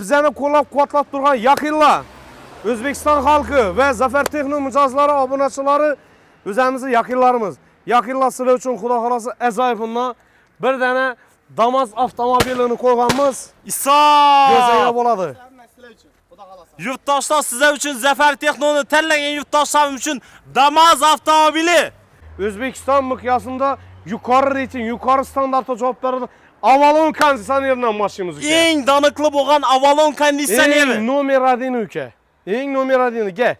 Bizani qo'llab-quvvatlab turgan yaqinlar, O'zbekiston xalqi va Zafer Texno mijozlari, obunachilari o'zimizni yaqinlarimiz. Yaqinlar sizlar uchun xudo xolasa ajoyibundan bir dana Damas avtomobilini qo'yganmiz. Go'zal bo'ladi. Yurtdoshlar sizlar uchun Zafer Texno'ni tanlagan yurtdoshlarim uchun Damas avtomobili. O'zbekiston miqyosida yuqori reyting, yuqori standartga javob beradi. Avalon konditsionerdan mashinamiz uka. Eng daniqli bo'lgan Avalon konditsioneri. Eng nomer 1 uka. Eng nomer 1 ga.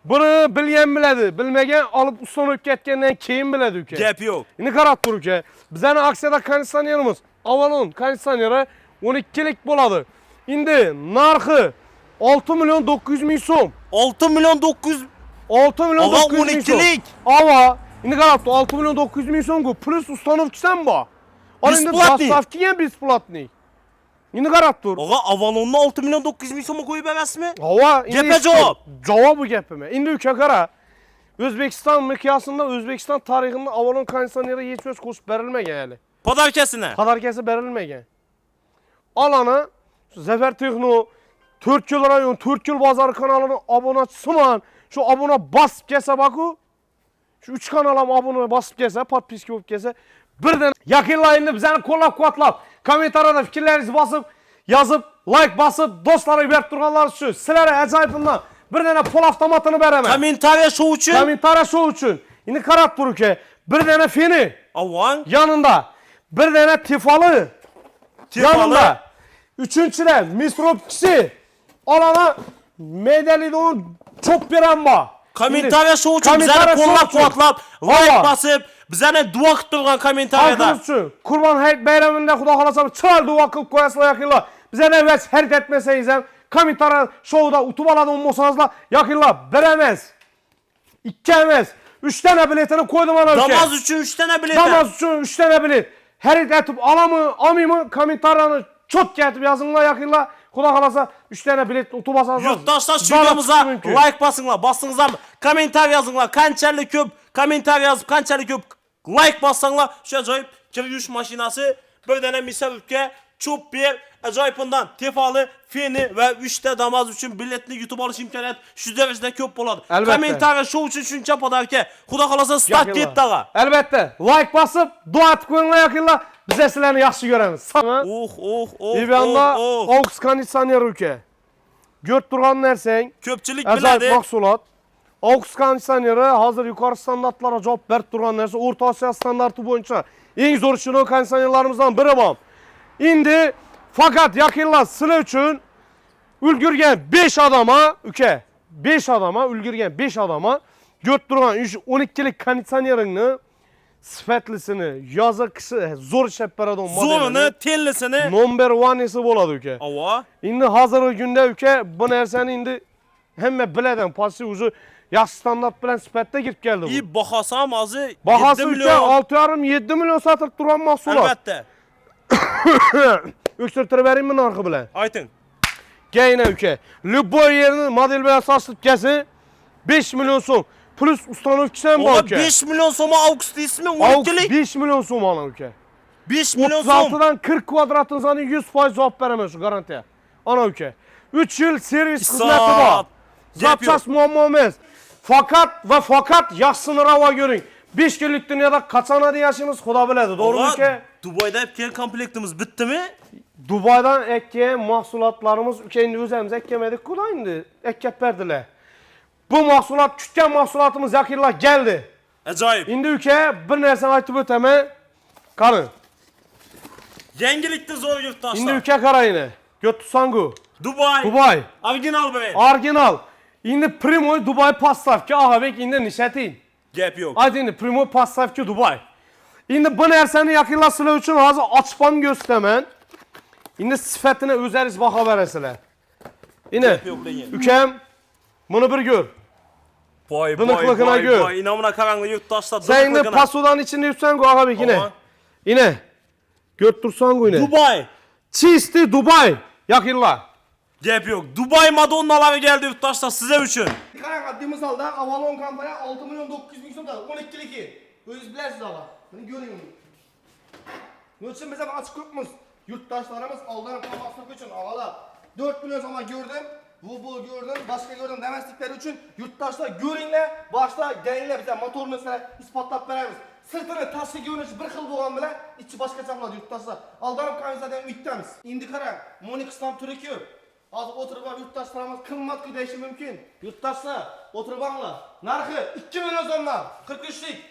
Buni bilgan biladi, bilmagan olib ustonib ketgandan keyin biladi uka. Gap yo'q. Endi qarab tur uka. Bizning aksiyada konditsionerimiz Avalon konditsioneri 12lik bo'ladi. Endi narxi 6 milyon 900 ming so'm. 6 milyon 900 6 milyon 900 ming so'm. 12lik. Ava, endi qarab tur 6 milyon 900 ming so'mga plus ustanovchisan bor. Dostavki ham besplatniy. Endi qarab tur. Og'a Avalonni 6 milyon 900 ming so'mga qo'yib emasmi? Ava, Gapga javob. Javob bu gapimi. Endi uka qara. O'zbekiston miqyosida O'zbekiston tarixida Avalon konditsioneri hech o'z qo'shib berilmagan hali. Podarkasini. Podarkasi berilmagan. Alana Zafer Texno 4 yil rayon, 4 yil bozor kanalini obunachisiman. Shu obuna bosib kelsa baku. Shu 3 kanal ham obuna bosib kelsa, podpiska bo'lib kelsa, birdan yaqinlar endi bizani qo'llab-quvvatlab, kommentariyada fikrlaringizni bosib, yozib, like bosib, do'stlarga berib turganlar uchun sizlarga ajoyibundan bir dana pul avtomatini beraman. Kommentariya show uchun. Kommentariya show uchun. Endi qarab tur uka, bir dana feni Avon yanında, bir dana tifali yanında. Üçüncüde misropkisi alana medalidon çok beren var. Kommentariya show uchun bizani qo'llab-quvvatlab, like bosib, bizani duo qilib turgan kommentariyada. Halkımız uchun Kurban Hayit bayramında xudo xolasa chiroyli duo qilib qo'yasizlar yaqinlar. Bizani hech harakat etmasangiz ham kommentariya shouda utib oladigan bo'lsangizlar, yaqinlar bir emas, 2 emas, 3 tane biletini qo'ydim ana uka. Damas uchun 3 tane bilet. Damas uchun 3 tane bilet. Harakat etib olamı, olmaymi kommentariyani cho'tga aytib yozinglar yaqinlar. Xudo xolasa 3 tane bilet utib olsangiz. Yurtdoshlar videomuza like bosinglar, bosingizlar, kommentariy yozinglar. Qanchalik ko'p kommentariy yozib, qanchalik ko'p like bossanglar, shu ajoyib kir yuvish mashinasi bir dana misafirga chopper ajoyibundan tefali, feni va 3 ta Damas uchun biletni yutib olish imkoniyati shu darajada ko'p bo'ladi. Kommentariy show uchun shuncha podarka. Xudo xolasa start ketdi ag'a. Albatta, like bosib, duo etib qo'yinglar yaqinlar. Biz sizlarni yaxshi ko'ramiz. Evanda aux konditsioner uka. Ko'rib turgan narsang, ko'pchilik biladi. Ajoyib mahsulot. Aux konditsioneri hozir yuqori standartlarga javob berib turgan narsa, O'rta Osiyo standarti bo'yicha eng zo'r shino konditsionerlarimizdan biri bu. Endi faqat yaqinlar sizlar uchun ulgurgan 5 odama uka, 5 odama ulgurgan 5 odama ko'rib turgan 12lik konditsioneringni sifatlisini, yoza kishi zo'r ishab beradigan modelini, zo'rini, tellisini number 1'isi bo'ladi uka. Ava. Endi hozirgi kunda uka bu narsani endi hamma biladi, pasti o'zi yaxshi standart bilan sifatda kirib keldi bu. Bahasi ham hozir 7 milyon, 6,5-7 milyon sotilib turgan mahsulot. Albatta. O'ksirtirib beraymi narxi bilan? Ayting. Gayna uka. Любой yerni model bilan sotilib kelsa 5 milyon so'm. Plus ustanovkisi ham bor uka. 5 milyon so'm auks deysizmi? 12lik. 5 milyon so'm ana uka. 5 milyon so'm. 36dan 40 kvadratini 100% javob beraman shu garantiya. Ana uka. 3 yil servis xizmati bor. Zapchas muammo emas. Fakat yaxshisini ravo ko'ring. 5 yillik dunyoda qachon yashaymiz, Xudo biladi, to'g'rimi uka? Dubayda kelgan komplektimiz bitdimi? Dubaydan ekkan mahsulotlarimiz uka endi o'zimiz ekmadik-ku endi. Ekkab berdilar. Bu mahsulot kutgan mahsulotimiz yaqinlar keldi. Ajoyib. Endi uka bir narsani aytib o'taman. Qarang. Yangilikda zo'r yurtdoshlar. Endi uka qarayni. Götsangu. Dubai. Original brend. Original. Endi Primoy Dubai поставка, Ag'abek endi nishating. Gap yo'q. Aytindi Primoy поставка Dubai. Endi bu narsani yaqinlar sizlar uchun hozir ochib ham ko'rsataman. Endi sifatini o'zingiz baho berasizlar. Endi ukam buni bir ko'r. Boy. Inomuna qaranglar yurtdoshlar. Sen endi pasodanın içinde yutsan-ku Ag'abek yine. Yine. Ko'rib tursan-ku yine. Dubai. Chisti Dubai. Yaqinlar. Gap yo'q. Dubai Madonnalari keldi yurtdoshlar sizlar uchun. Qarang, oddiy misolda Avalon kompaniya 6 milyon 900 ming so'mda 12'ligi. O'zingiz bilasiz ag'a. Buni ko'ring uni. Nima uchun biz ham ochib ko'pmiz? Yurtdoshlarimiz oldan qolmaslik uchun ag'alar. 4 milyon zaman gördüm. Bu gördüm, başka gördüm demezlikleri için yurttaşlar görünle, başta gelinle bize motor mesela ispatlap veremiz. Sırtını taşı görünüşü bir xil boğan bile içi başka çapladı yurttaşlar. Aldanıp kanızadan ümittemiz. İndi kara, Monik İslam Türkiye. Az oturup yurttaşlarımız kılmat değişi mümkün. Yurttaşlar oturup anla. Narxı 2 milyon sondan 43'lik.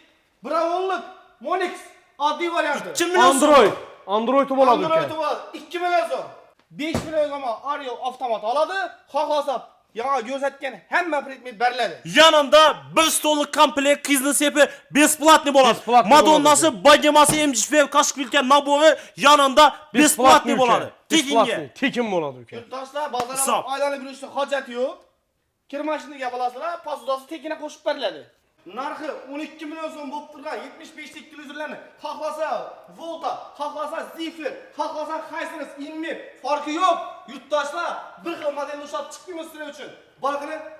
Bravo'luk Monix adli variantı. 2 milyon Android'u boladı Android'u var. 2 milyon son. 5 milyon zaman Aryo avtomat aladı. Xaxlasap yana gözetken hemen predmet beriledi. Yanında bir stollik komplekt kızını sepi besplatni bo'ladi. Besplatni Madonnası, bagiması, emcifev, kaşık bilken naboru yanında besplatni bo'ladi. Tekinge. Tekin boladı ülke. Yurttaşlar bazara aylanıp yürüyüşte hacet yok. Kirmaşını yapalasılar, pasudası tekine koşup beriledi. Narxı 12 milyon son bulup durgan 75'lik televizörlerini xaxlasa Volta, xaxlasa Zifir, xaxlasa Haysınız, İnmi farkı yok. Yurttaşlar bir xil modelini uşat çıkmıyor süre için.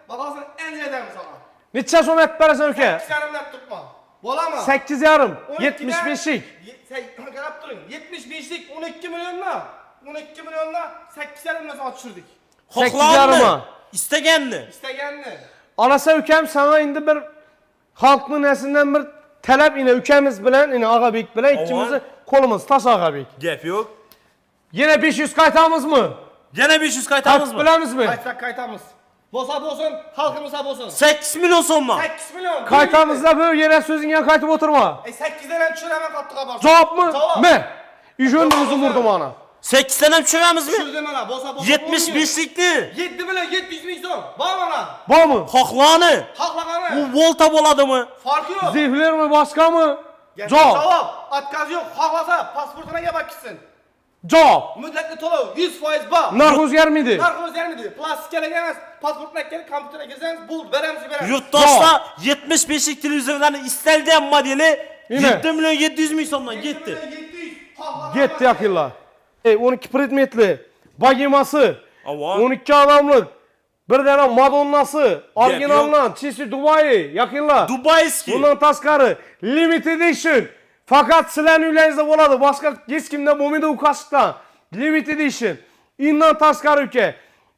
Bakalsın en edemiz sana. Neçe son et veresen ülke? 8 yarımlar tutma. Bola mı? 8 yarım. 75'lik. Qarab turing. 75'lik 12 milyonla 12 milyonla 8 yarımla sana düşürdük. 8 Hoqlandı. yarıma. İstegenni. İstegenni. Alasa ülkem sana indi bir halkın nesinden bir talep yine ülkemiz bilen yine Ağabeyik bilen ikimizi kolumuz taş Ağabeyik. Gep yok. Yine 500 kaytamız mı? Gene 500 kaytamız Hak mı? bilemiz mi? Kaytak kaytamız. Bosa bolsun, halkımıza bolsun. 8 milyon son mu? 8 milyon. Kaytamızda böyle yere sözün yan kaytıp oturma. 8'den düşüremem kattık haber. Cevap mı? Cevap. Me. İjönümüzü vurdum ana. 8 tane düşüremiz mi? Düşürdüm ana. Bosa 75'likti. 7 milyon 70 milyon. Var mı ana? Var mı? Hoqlanı. Haklakanı. Bu volta boladı mı? Farkı yok. Zifler mi başka mı? Cevap. Cevap. Atkaz yok. Haklasa pasportuna gel bak gitsin. Cevap. Müddetli tolu 100% bağ. Narkoz yer miydi? Narkoz yer miydi? Plastik gelemez. Pasportuna gel, kompütere girseniz bul. Veremiz veremiz. Yurttaşta 75'lik televizörlerin isteldiğin modeli Yine. 7 milyon 700 milyondan gitti. 700. Gitti yakilla. 12 predmetli. Bagiması. Ava. 12 adamlık. Bir tane Madonnası. Orijinaldan. Çisi Dubai. Yakilla. Dubayski. Bundan taskarı. Limited edition. Fakat silen ülkenizde boladı. Başka hiç kimde momide ukaşıkta. Limited edition. İndan taskarı ülke.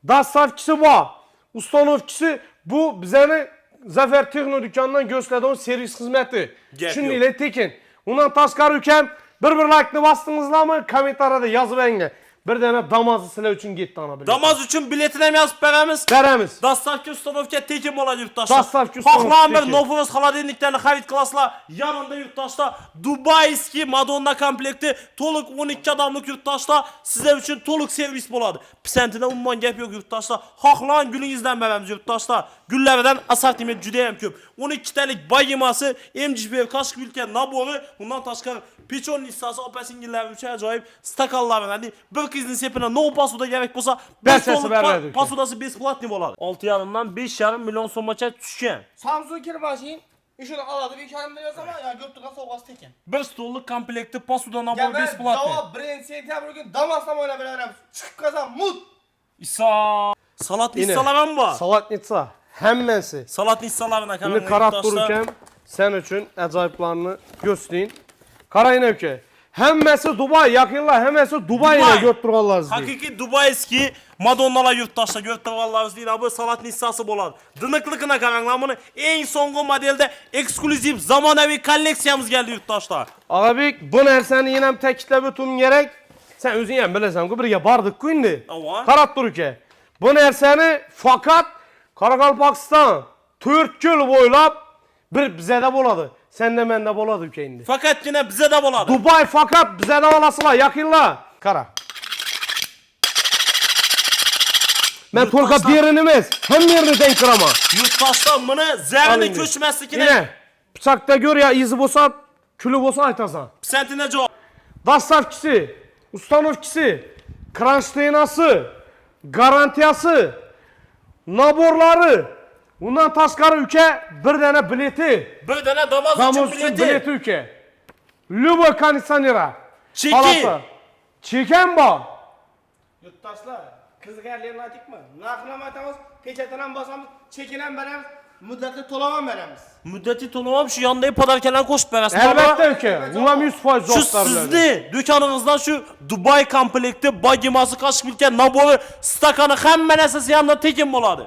Dastavkisi var. Ustanovkisi bu bize Zafer Tekno dükkanından gösterdiğim servis hizmeti. Gep Şimdi yok. ile tekin. Ondan taskarı ülkem bir like'ını bastınızla mı komentarda yazıp enge. Bir tane damazı silah için gitti ana bilet. Damaz üçün biletine mi yazıp veremiz? Veremiz. Dastavki ustanovka tekin olan yurttaşlar. Dastavki ustanovka Hoqlan bir tekin. Nofros xaladenliklerini xarid kılasla yanında yurttaşlar Dubayski Madonna komplekti toluk 12 adamlık yurttaşlar size üçün toluk servis boladı. Pisentine umman gep yok yurttaşlar. Hoqlan gülünüzden veremiz yurttaşlar. Güllerden asortiment judayam köp. 12 talik bayiması, MGB kaşık ülke naboru, bundan taşkar Pichon listası opasingiller üçe acayip stakallar verdi. Bir kızın sepine no pasuda gerek bolsa Bersesi vermedi. pasudası besplatni bo'ladi. 6 yarımdan 5,5 milyon so'mgacha tushgan. Samsung kirmashin. Işını aladı bir kağıdını veriyoruz ama ya gördük nasıl olmaz tekin. Bir stollik komplekti pasuda nabor Ya ben besplatni. cevap brand sentyabr gün damaslam oyna veremiz. Çıkıp kazan mut. İsa salat Yine. nissalar var. Salatnitsa. Hemmesi. Salat nissalarına Şimdi karat dururken sen için acayiplerini göstereyim. Karayın ülke. Hemmesi Dubai. Yakınlar hemmesi Dubai'ne götürürler. Hakiki Dubayski Madonnalar yurttaşlar götürürler değil abi salat nissası bo'ladi. Dınıklıkına qaranglar bunu en songu modelde ekskluziv zamonaviy kolleksiyamız geldi yurttaşlar. Ağabeyik bu narsani yine tekitlep ötüm gerek. Sen özün hem bilesen ki birge bardık ku indi. Ava. Karat dururken. Bu narsani fakat Karakalpakistan 4 yıl boylap bir bize de boladı. Sen de mende boladı ülke indi. Fakat yine bize de bo'ladi. Dubai fakat bize de olasılar yakınlar. Kara. Ben tolka birinimiz. Hem yerini denk kırama. Yurttaşlar bunu zerrini köçmeslikine Yine. Bıçakta gör ya izi bosa, külü bosa aytasan. pisentine cevap. Dastavkisi, ustanovkisi, kranşteynası, garantiyası, naborları, bundan taskarı ülke bir tane bileti. Bir tane damaz Damız üçün için bileti. bileti ülke. Lübo kanisanira. Çeki. Halası. Çeken ba. Yurttaşlar kızgarlarını aytık mı? Nakına matamız, peçetenen basamız, çekinen veremiz. Müddətli to'laman beramiz. Müddeti to'lamam şu yandagi podarkalarni qo'shib berasiz. Albatta uka. Ular 100% Şu javob beriladi. sizni do'koningizdan şu Dubai komplekti, bagimasi qo'shib ketgan nabori, stakani hamma narsasi hamda tekin bo'ladi.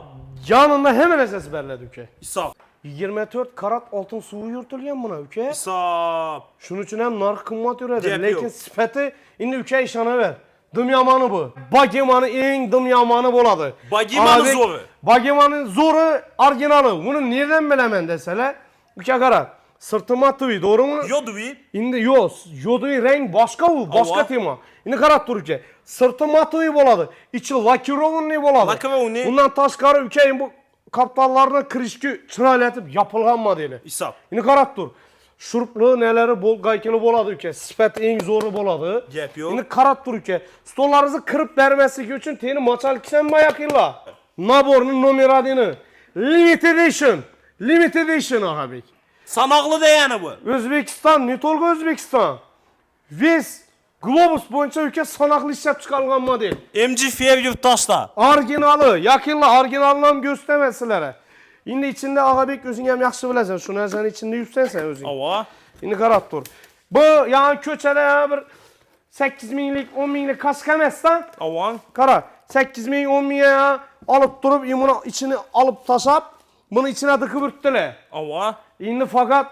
Yanında hemen esas beriladi uka. Hisob. 24 karat altın suvi yurtilgan buna uka. Hisob. Shuning uchun ham narx qimmat yuradi, Gap lekin yo'q. sifati endi uka ishonaver. Dim yomoni bu. Bagimani eng dim yomoni bo'ladi. Bagimani zo'ri. Bagimani zo'ri originali. Buni nereden bilaman desalar, uka qara. Sirti matvi, to'g'rimi? Yo'dvi. Endi yo'q, yodui rang boshqa u, boshqa tema. Endi qarab tur uka. Sirti matvi bo'ladi, ichi lakirovanniy bo'ladi. Lakirovanniy. Bundan tashqari uka bu kaptallarni kirishki chiroylatib yopilgan modeli. Hisob. Endi qarab tur. Shurupli nelari gaykili bo'ladi uka. Sifat eng zo'ri bo'ladi. Gap yo'q. Endi qarab tur uka. Stollaringizni kirib bermasligi uchun teni machal kishanma yaqinlar. Naborning nomeradini limited edition. Limited edition Ag'abek. Sanoqli degani bu. O'zbekiston, ne to'lg'i O'zbekiston. Ves Globus bo'yicha uka sanoqli ishlab chiqarilgan model. MG Fair yurtdoshlar. Originali, yaqinlar originalini ham ko'rsataman sizlarga. Endi ichinde Ag'abek o'zing ham yaxshi bilasan, shu narsani ichinde yursan sen o'zing. Ava. Endi qarab tur. Bu yani ko'chada bir 8 minglik, 10 minglik kaska emasdan. Ava. Qara, 8 ming, 10 mingga olib turib, buni ichini olib tashab, buni ichine tıkıp ürtdilar. Ava. Endi faqat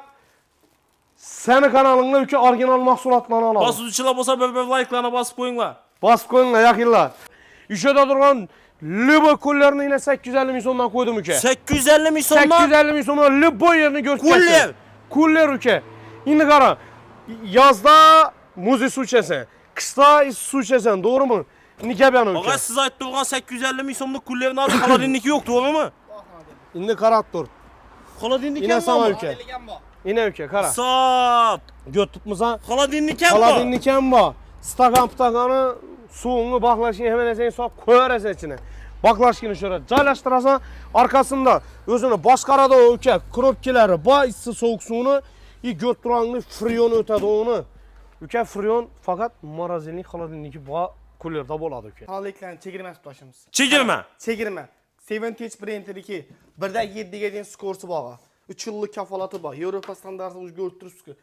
seni kanalında uka original mahsulotlarni oladi. Bosuvchilar bo'lsa bir like'larni bosib qo'yinglar. Bosib qo'yinglar yaqinlar. Ishada turgan Libo kullerini yine 850 ming so'mdan qo'ydim uka. 850 ming so'mdan. 850 ming so'mdan Libo yerini ko'rsatdim. Kuller. Kuller uka. Endi qara. Yozda muz suv ichasan, qishda suv ichasan, to'g'rimi? Endi gap yana uka. Og'a siz aytib turgan 850 ming so'mlik kullerni olib xolodinniki yo'q, to'g'rimi? Endi qarab tur. Xolodinniki Yine ham sana bormi? uka. Yine uka qara. Hisob. Göt tutmasan. Xolodinniki ham bor. Xolodinniki ham bor. Stakan putagani suvini baqlashini hemen sen solib qo'yarasan ichine. Baqlashini shura joylashtirasan, orqasida o'zini boshqaradi uka. Kropkilari bor, issiq sovuq suvni, göt turangni freon o'tadi uni. Uka freon faqat morozinlik xolodinniki bor kullerda bo'ladi uka. Xonliklarni chegirmas toshimiz. Chegirma. Chegirma. 7H brendidagi 1.7 ga degan skorsi bor. 3 yillik kafolati bor. Yevropa standartini o'zgartirib turibsiz.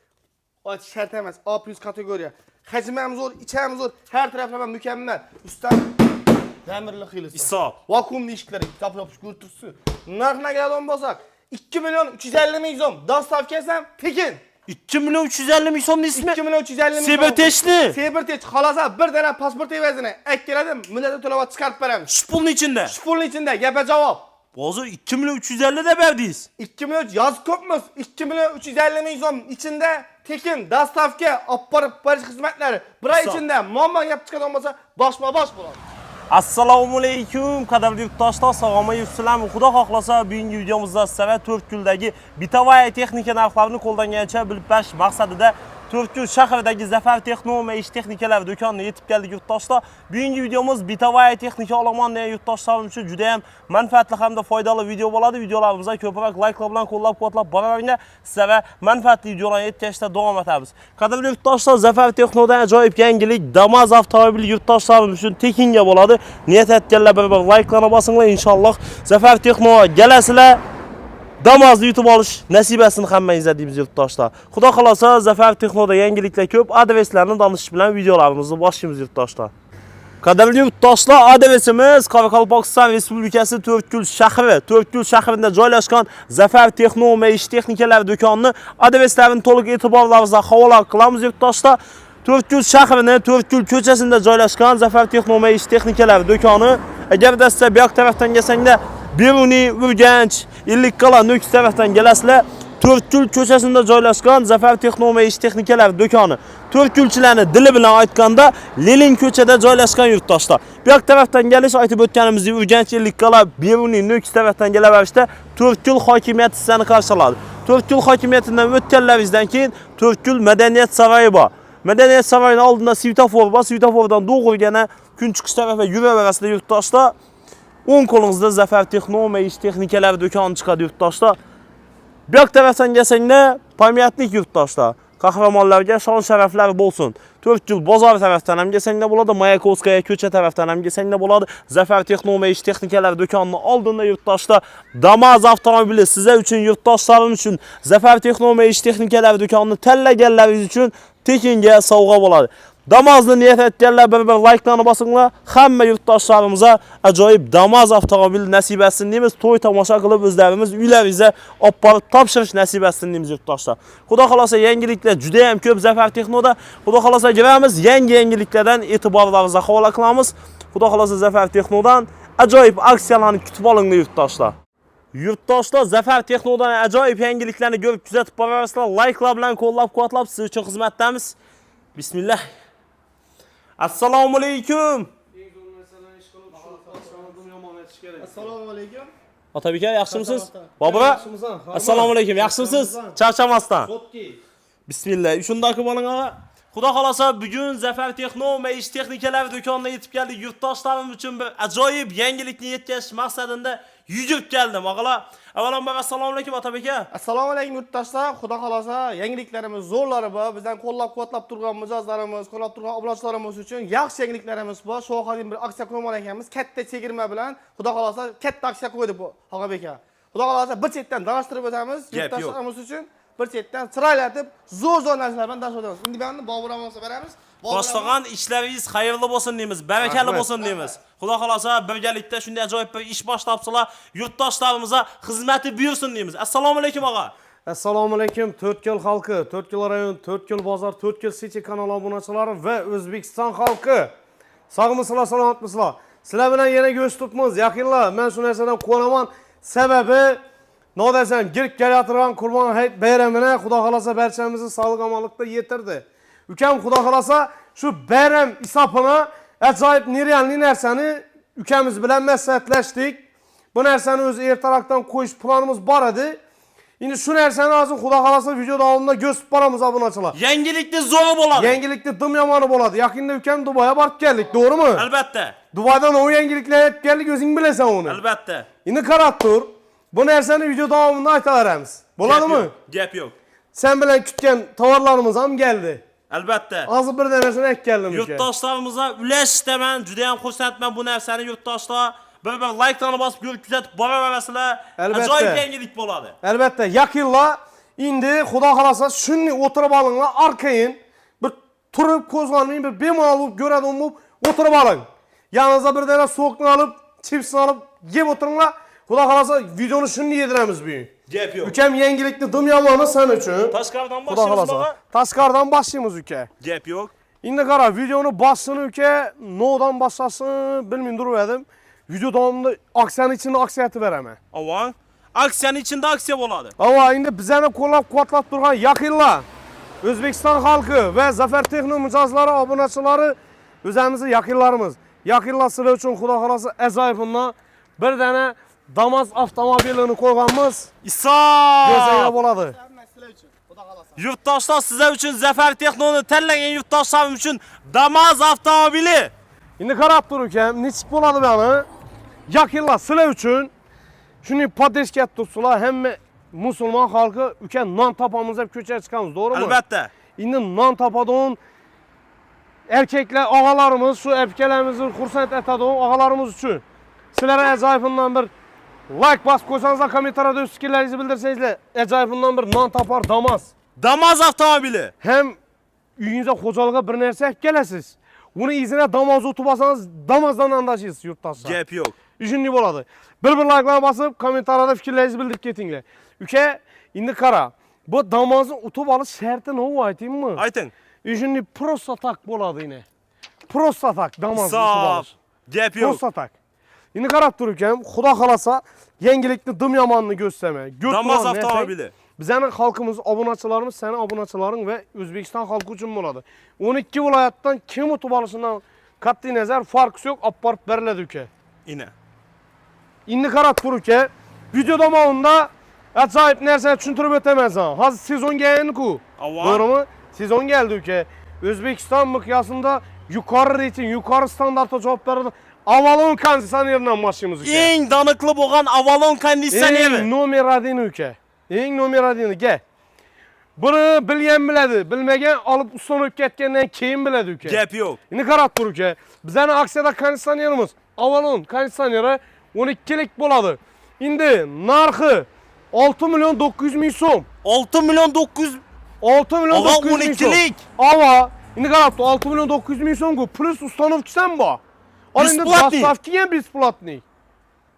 Ayt shart emas, A+ kategoriya. Hajmi ham zo'r, ichi ham zo'r, har taraflama mukammal. Ustidan damirli xilisi. Hisob. Vakuumli eshiklar, yopish ko'rtirsiz. Narxini kelgan bo'lsak, 2 million 350 ming so'm. Dostavkasi ham tekin. 2 million 350 ming so'mni ismi? 2 million 350 ming. Sebertechni. Sebertech xolasa bir dana pasport evazini keladi, millatga to'lab chiqarib beramiz. Shu pulning ichida. Shu pulning ichida gapga javob. Hozir 2 million 350 da berdingiz. 2 million yozib ko'pmiz. 2 million 350 ming so'm ichida tekin dostavka, olib borib berish xizmatlari bir oy ichida muammo gap chiqadigan bo'lsa, boshma-bosh bo'ladi. Assalomu alaykum, qadrli yurtdoshlar, salomat Xudo xohlasa bugungi videomizda sizlarga 4 kuldagi bitavaya texnika narxlarini qo'ldangancha bilib berish maqsadida 4 kul shahridagi Zafar Texno va ish texnikalari do'konina yetib keldik yurtdoshlar. Bugungi videomiz bitavaya texnika olaman degan yurtdoshlarim uchun juda ham manfaatli hamda foydali video bo'ladi. Videolarimizga ko'proq like'lar bilan qo'llab-quvvatlab boraveringlar. Sizlarga manfaatli videolarni yetkazishda davom etamiz. Qadrli yurtdoshlar, Zafar Texnodan ajoyib yangilik Damas avtomobil yurtdoshlarim uchun tekinga bo'ladi. Niyat etganlar bir like'larni bosinglar inshaalloh. Zafar Texno galasizlar. Damozni yutib olish nasibasini hammangizga deymiz yurtdoshlar. Xudo xolasa Zafar Texnoda yangiliklar ko'p, adreslarni tanishish bilan videolarimizni boshlaymiz yurtdoshlar. Qadrli yurtdoshlar, adresimiz Qoraqalpog'iston Respublikasi To'rtkul shahri. To'rtkul shahrida joylashgan Zafar Texno va ish texnikalari do'konini adreslarini to'liq e'tiborlaringizga havola qilamiz yurtdoshlar. To'rtkul shahrining To'rtkul ko'chasida joylashgan Zafar Texno va ish texnikalari do'koni. Agarda siz bu yoq tarafdan kelsanglar Beruni, Urganch, Illiqqala Nukus tarafdan kelasizlar. To'rtkul ko'chasida joylashgan Zafar Texno va ish texnikalari do'koni. To'rtkulchilarning dili bilan aytganda Lenin ko'chada joylashgan yurtdoshlar. Bu yoq tarafdan kelish aytib o'tganimizdek Urganch, Illiqqala, Beruni, Nukus tarafdan kelaverishda To'rtkul hokimiyati sizlarni qarshiladi. To'rtkul hokimiyatidan o'tganlaringizdan keyin To'rtkul madaniyat saroyi bor. Madaniyat saroyining oldida svetofor bor. Svetofordan to'g'rigina kun chiqish tarafiga yuraverasizlar yurtdoshlar. O'ng qo'lingizda Zafar Texno va ish texnikalari do'koni chiqadi yurtdoshlar. Bu yoq tarafdan kelsanglar, pamyatnik yurtdoshlar. Qahramonlarga shon sharaflar bo'lsin. 4 bozor tarafdan ham gelsang de bo'ladi, Mayakovskaya ko'cha tarafdan ham gelsang de bo'ladi. Zafer Texnoma ish texnikalar do'konining oldinda yurtdoshlar Damas avtomobili sizlar uchun, yurtdoshlarim uchun Zafer Texnoma ish texnikalar do'konini tanlaganlaringiz uchun tekinga sovg'a bo'ladi. Damaz'ni niyat etganlar bir like'larni bosinglar. Hamma yurtdoshlarimizga ajoyib Damaz avtomobil nasib etsin deymiz. To'y tomosha qilib o'zlarimiz uylaringizga olib borib topshirish nasib etsin deymiz yurtdoshlar. Xudo xolosa yangiliklar juda ham ko'p Zafer Texnoda. Xudo xolosa giramiz, yangiliklardan e'tiborlaringizni havola qilamiz. Xudo xolosa Zafer Texnodan ajoyib aksiyalarni kutib olinglar yurtdoshlar. Yurtdoshlar Zafer Texnodan ajoyib yangiliklarni ko'rib kuzatib boraverasizlar. Like'lar bilan qo'llab-quvvatlab siz uchun xizmatdamiz. Bismillah. Assalomu alaykum. Assalomu alaykum. Otabek aka, yaxshimisiz? Bobura? Assalomu alaykum. Yaxshimisiz? Charchamasdan. Bismillah. Shundaki bo'ling ağa. Xudo xolosa bugun Zafer Texnoma ish texnikalari do'konina yetib keldik. Yurtdoshlarim uchun bir ajoyib yangilikni yetkazish maqsadida yugurib keldim, og'alar. Avvalambor assalomu alaykum Otabek aka. Assalomu alaykum yurtdoshlar. Xudo xolosa yangiliklarimiz zo'rlari bor. Bizdan qo'llab-quvvatlab turgan mijozlarimiz, qo'llab turgan obunachilarimiz uchun yaxshi yangiliklarimiz bor. Shu haqida bir aksiya qo'ymoq ekanmiz. Katta chegirma bilan Xudo xolosa katta aksiya qo'ydik bu Og'abek aka. Xudo xolosa bir chetdan danishtirib o'tamiz yurtdoshlarimiz uchun. Bir chetdan chiroylatib zo'r narsalar bilan dash o'tamiz. Endi buni Bobur amoqsa beramiz. Boshlig'an ishlaringiz xayrli bo'lsin deymiz, barakali bo'lsin deymiz. Xudo xolosa birgalikda shunday ajoyib bir ish boshlabsizlar, yurtdoshlarimizga xizmati buyursin deymiz. Assalomu alaykum og'a. Assalomu alaykum To'rtko'l xalqi, To'rtko'l rayon, To'rtko'l bozor, To'rtko'l City kanal obunachilari va O'zbekiston xalqi. Sog'misizlar, salomatmisizlar? Sizlar bilan yana go'sh tutmiz. Yaqinlar, men shu narsadan quvonaman. Sababi Nodasan girib kelayotgan Qurbon hayit bayramini Xudo xolosa barchamizni sog'lik omonlikda yetirdi. Ukam Xudo xolosa shu bayram hisobini ajoyib nerealni narsani ukamiz bilan maslahatlashdik. Bu narsani o'zi ertaroqdan qo'yish planimiz bor edi. Endi shu narsani hozir Xudo xolosa video davomida ko'rsatib boramiz obunachilar. Yangilikni zo'r bo'ladi. Yangilikni dim yomoni bo'ladi. Yaqinda ukam Dubayga borib keldik, to'g'rimi? Albatta. Dubaydan o yangiliklar yetib keldik, o'zing bilasan uni. Albatta. Endi qarab tur. Bu narsani video davomida aytaveramiz. Bo'ladimi? Gap yo'q. Sen bilan kutgan tovarlarimiz ham keldi. Albatta. Hozir bir narsani aytib keldim. Yurtdoshlarimizga ulash istaman, juda ham xursandman bu narsani yurtdoshlar. Bir like'larni bosib ko'rib kuzatib boraverasizlar. Ajoyib yangilik bo'ladi. Albatta, yaqinlar endi Xudo xolosa shunday o'tirib olinglar, arkayin bir turib qo'zg'almay bir bemalol bo'lib ko'radigan bo'lib o'tirib oling. Yaningizda bir dana so'qni olib, chipsni olib yeb o'tiringlar. Xudo xolosa videoni shunday yediramiz bugun. Gap yo'q. Ukam yangilikni dim yomoni sen uchun. Tashqaridan boshlaymiz og'a. Tashqaridan boshlaymiz uka. Gap yo'q. Endi qara, videoni boshini uka, nodan boshlasin, bilmay turib edim. Video davomida aksiyani ichida aksiya aytib beraman. Avval aksiyaning ichida aksiya bo'ladi. Ava, endi bizani qo'llab-quvvatlab turgan yaqinlar, O'zbekiston xalqi va Zafer Texno mijozlari, obunachilari o'zimizning yaqinlarimiz. Yaqinlar sizlar uchun Xudo xolosa ajoyibundan bir dana Damas avtomobilini qo'yganmiz. Go'zal bo'ladi. Yurtdoshlar sizlar uchun Zafer Texnoni tanlagan yurtdoshlarim uchun Damas avtomobili. Endi qarab tur ukam, nechik bo'ladi buni? Yaqinlar sizlar uchun shuni podeshga tutsizlar, hamma musulmon xalqi uka non topamiz deb ko'chaga chiqamiz, to'g'rimi? Albatta. Endi non topadigan erkaklar, og'alarimiz, shu erkaklarimizni xursand etadigan og'alarimiz uchun sizlarga ajoyibundan bir like bosib qo'ysangizlar, kommentariyada o'z fikrlaringizni bildirsangizlar, ajoyibundan bir non topar Damas. Damas avtomobili. Hem uyingizga xo'jalig'a bir narsa olib kelasiz. Uni izine Damas o'tib olsangiz, Damasdan andashasiz yurtdoshlar. Gap yo'q. Shunday bo'ladi. Bir like'lar bosib, kommentariyada fikrlaringizni bildirib ketinglar. Uka, endi qara, bu Damasni o'tib olish sharti nima aytingmi? Ayting. Shunday prosta tak bo'ladi yine. Prosta tak Damasni o'tib olish. Gap yo'q. Prosta tak. Endi qarab tur ukam, Xudo xolasa yangilikni dim yomonini ko'rsatma. Damas avtomobili. Bizning xalqimiz, obunachilarimiz, seni obunachilaring va O'zbekiston xalqi uchun bo'ladi. 12 viloyatdan kim o'tib olishidan qat'iy nazar farqi yo'q, olib borib beriladi uka. Ina. Endi qarab tur uka, video davomida ajoyib narsani tushuntirib o'taman. Hozir sezon keldi-ku. To'g'rimi? Sezon keldi uka. O'zbekiston miqyosida yuqori reyting, yuqori standartga javob beradi. Avalon konditsioneridan boshlaymiz uka. Eng daniqli bo'lgan Avalon konditsioneri. Eng nomer 1 uka. Eng nomer 1 ga. Bunu bilgen biledi. Bilmegen alıp ustanıp ketgenden keyin biledi uke. Gap yok. Şimdi qarab tur uke. Bizani aksiyada konditsionerimiz Avalon konditsioneri 12'lik bo'ladi. Endi narxi 6 milyon 900 ming so'm. 6 milyon 900. 6 milyon Ava 900 ming so'm. 12'lik. Ava. Endi qarab tur 6 milyon 900 ming so'mga plus ustanovkisi bu. Бесплатный. Dostavki ham besplatный.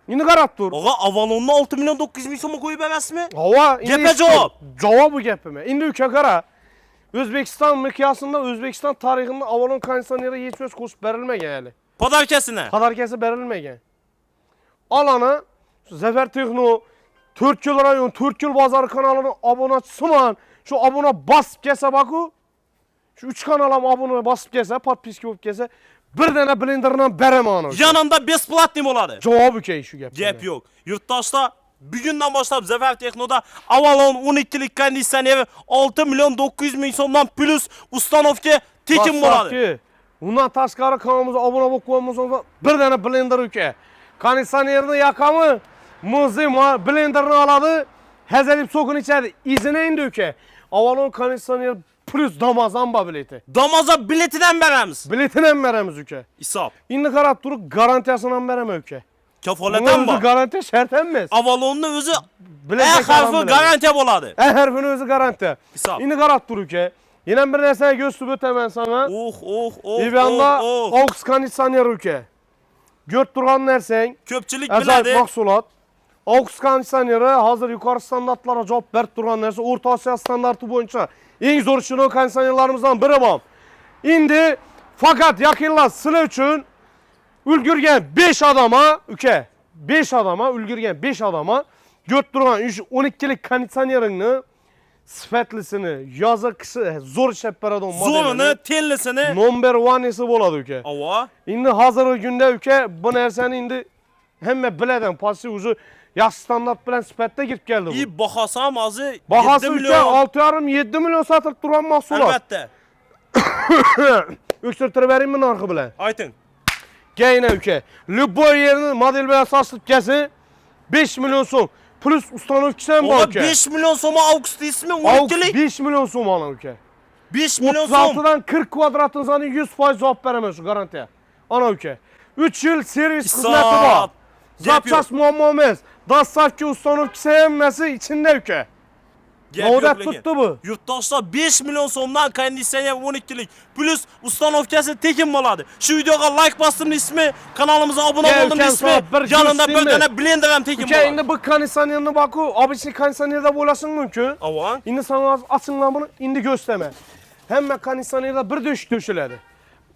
Endi qarab tur. Ağa Avalon'da 6 milyon 900 bin so'mga qo'yib berasizmi? Ava. Gapga javob. Javob bu gapime. Endi uka qara. O'zbekiston miqyosida, O'zbekiston tarixida Avalon konditsioneri hech o'z qo'shib berilmagan hali. Podarkasini. Qadarkasi berilmagan. Alana Zafer Texno 4 yil rayon 4 yil bozori kanalini obunachisiman. Shu obuna bosib kelsa baku. Shu 3 kanal ham obuna bosib kelsa, podpiska bo'lib kelsa, bir dana blenderdan beraman. Yanında besplatный bo'ladi. Javob uka shu gap. Gap yo'q. Yurtdoshlar bugundan boshlab Zafer Texnoda Avalon 12'lik konditsioneri 6 milyon 900 ming so'mdan plus ustanovka tekin bo'ladi. Undan tashqari kanalımıza abone bo'lib qo'ymoqsangiz, bir dana blender uka. Konditsionerni yoqami, muzi blenderni oladi, hazalib so'kin ichadi. Izini endi uka. Avalon konditsioner plus damazan bileti. Damaza biletidan beramiz. Biletini ham beramiz uka. Hisob. Endi qarab turib, garantiyasini ham beraman uka. Kafolatan Bu bor. garantiya shart emas. Avalonning o'zi Bilet A harfi garantiya bo'ladi. A harfini o'zi garantiya. Hisob. Endi qarab tur uka. Yana bir narsaga ko'z tutib o'taman sana. Evanda aux konditsioner uka. Ko'rib turgan narsang, Ko'pchilik ajoyib biladi. mahsulot. Aux konditsioneri hozir yuqori standartlarga javob berib turgan narsa, O'rta Osiyo standarti bo'yicha eng zo'r shino konditsionerlarimizdan biri bu. Endi faqat yaqinlar sizlar uchun ulgurgan 5 odama, uka, 5 odama, ulgurgan 5 odama ko'rib turgan 12'lik konditsioneringni sifatlisini, yozi qishi zo'r ishlab beradigan Zo'rini, tellisini. number 1'isi bo'ladi uka. Ava. Endi hozirgi kunda uka bu narsani endi hamma biladi, pasti o'zi yaxshi standart bilan sifatda kirib keldi bu. Bahasi ham hozir 7 Bahasi uka milyon. 6,5-7 milyon sotilib turgan mahsulot. Albatta. O'ksirtirib beraymi narxi bilan? Ayting. Gayna uka. Любой yerini model bilan sotilib kelsa 5 milyon so'm. Plus ustanovkisi ham bor Ava uka. 5 milyon so'm Augs deysizmi? 12'lik. 5 milyon so'm ana uka. 5 milyon so'm. 36'dan 40 kvadratın sana 100% cevap veremez şu garantiya. Ana uka. 3 yıl servis hizmeti var. Zapças muammamız. Dostavki ustanovkisi hemmesi içinde uka. Odat tuttu bu. Yurtdoshlar 5 milyon so'mdan konditsioner 12'lik plus ustanovkasi tekin bo'ladi. Shu videoga like bosdim ismi, kanalimizga obuna bo'ldim ismi, yanında bir dana blender ham tekin Uka bo'ladi. endi bu konditsionerni baku, obishli konditsionerda bo'lasing mumkin. Ava. Endi sana açinglar bunu, endi gösterme. Hamma konditsionerda bir döşük döşüledi.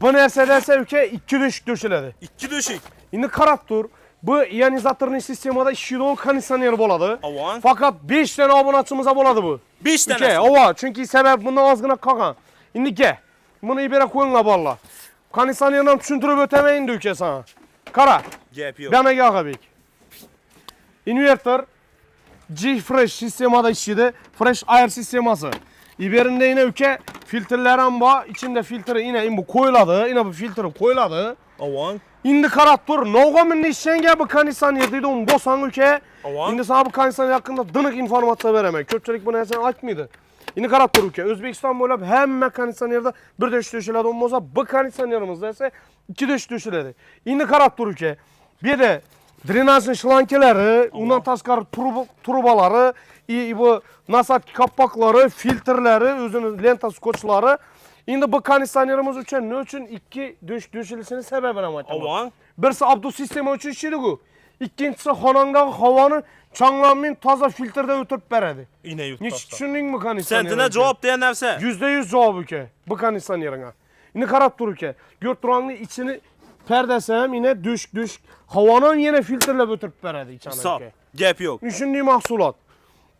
Bu narsa desa uka 2 döşük döşüledi. 2 döşük. Endi qarab tur. Bu iyonizatorli sistemada ishlaydigan konditsioner bo'ladi. Ava. Faqat 5 dana obunachimizga bo'ladi bu. 5 Uka, dana. ava, chunki sabab bundan ozgina qolgan. Endi ke. Buni ibera qo'yinglar bolalar. Konditsionerni tushuntirib o'taman endi uka sana. Qara. Gap yo'q. Bana Gagabek. Inverter G-Fresh sistemada ishlaydi. Fresh Air sistemasi. İberinde yine uka filtrlar ham bor. İçinde filtre yine bu qo'yiladi. Yine bu filtre qo'yiladi. Avan. Endi qarab tur, nog'ominni ishanga bu konditsioner deydi, uni bosang uka. Endi sana bu konditsioner haqida diniq informatsiya beraman. Ko'pchilik bu narsani aytmaydi. Endi qarab tur uka, O'zbekiston bo'ylab hamma konditsionerda bir dosh to'shiladigan bo'lsa, bu konditsionerimizda esa 2 dosh to'shiladi. Endi qarab tur uka. Bu yerda drenaj shlankalari, undan tashqari trubalari, bu nasatki kapaklari, filtrlari, o'zining lenta skotchlari. Endi bu konditsionerimiz uchun ne uchun 2 dosh to'shilishining sababini ham aytaman. Avan. Birisi abdu sistemi uchun ishlaydi ku. İkincisi xonangdagi havoni changlanmay toza filtrdan o'tib beradi. Yine Hiç yurtdoshlar. tushundingmi bu konditsionerni? Sendine cevap deyen narsa. %100 javob uka bu konditsionerga. Endi qarab tur uka. Ko'rturangni ichini pardasi ham yine do'sh havoni yana filtrlab o'tib beradi ichini Hisob. uka. Gap yo'q. Shunday mahsulot.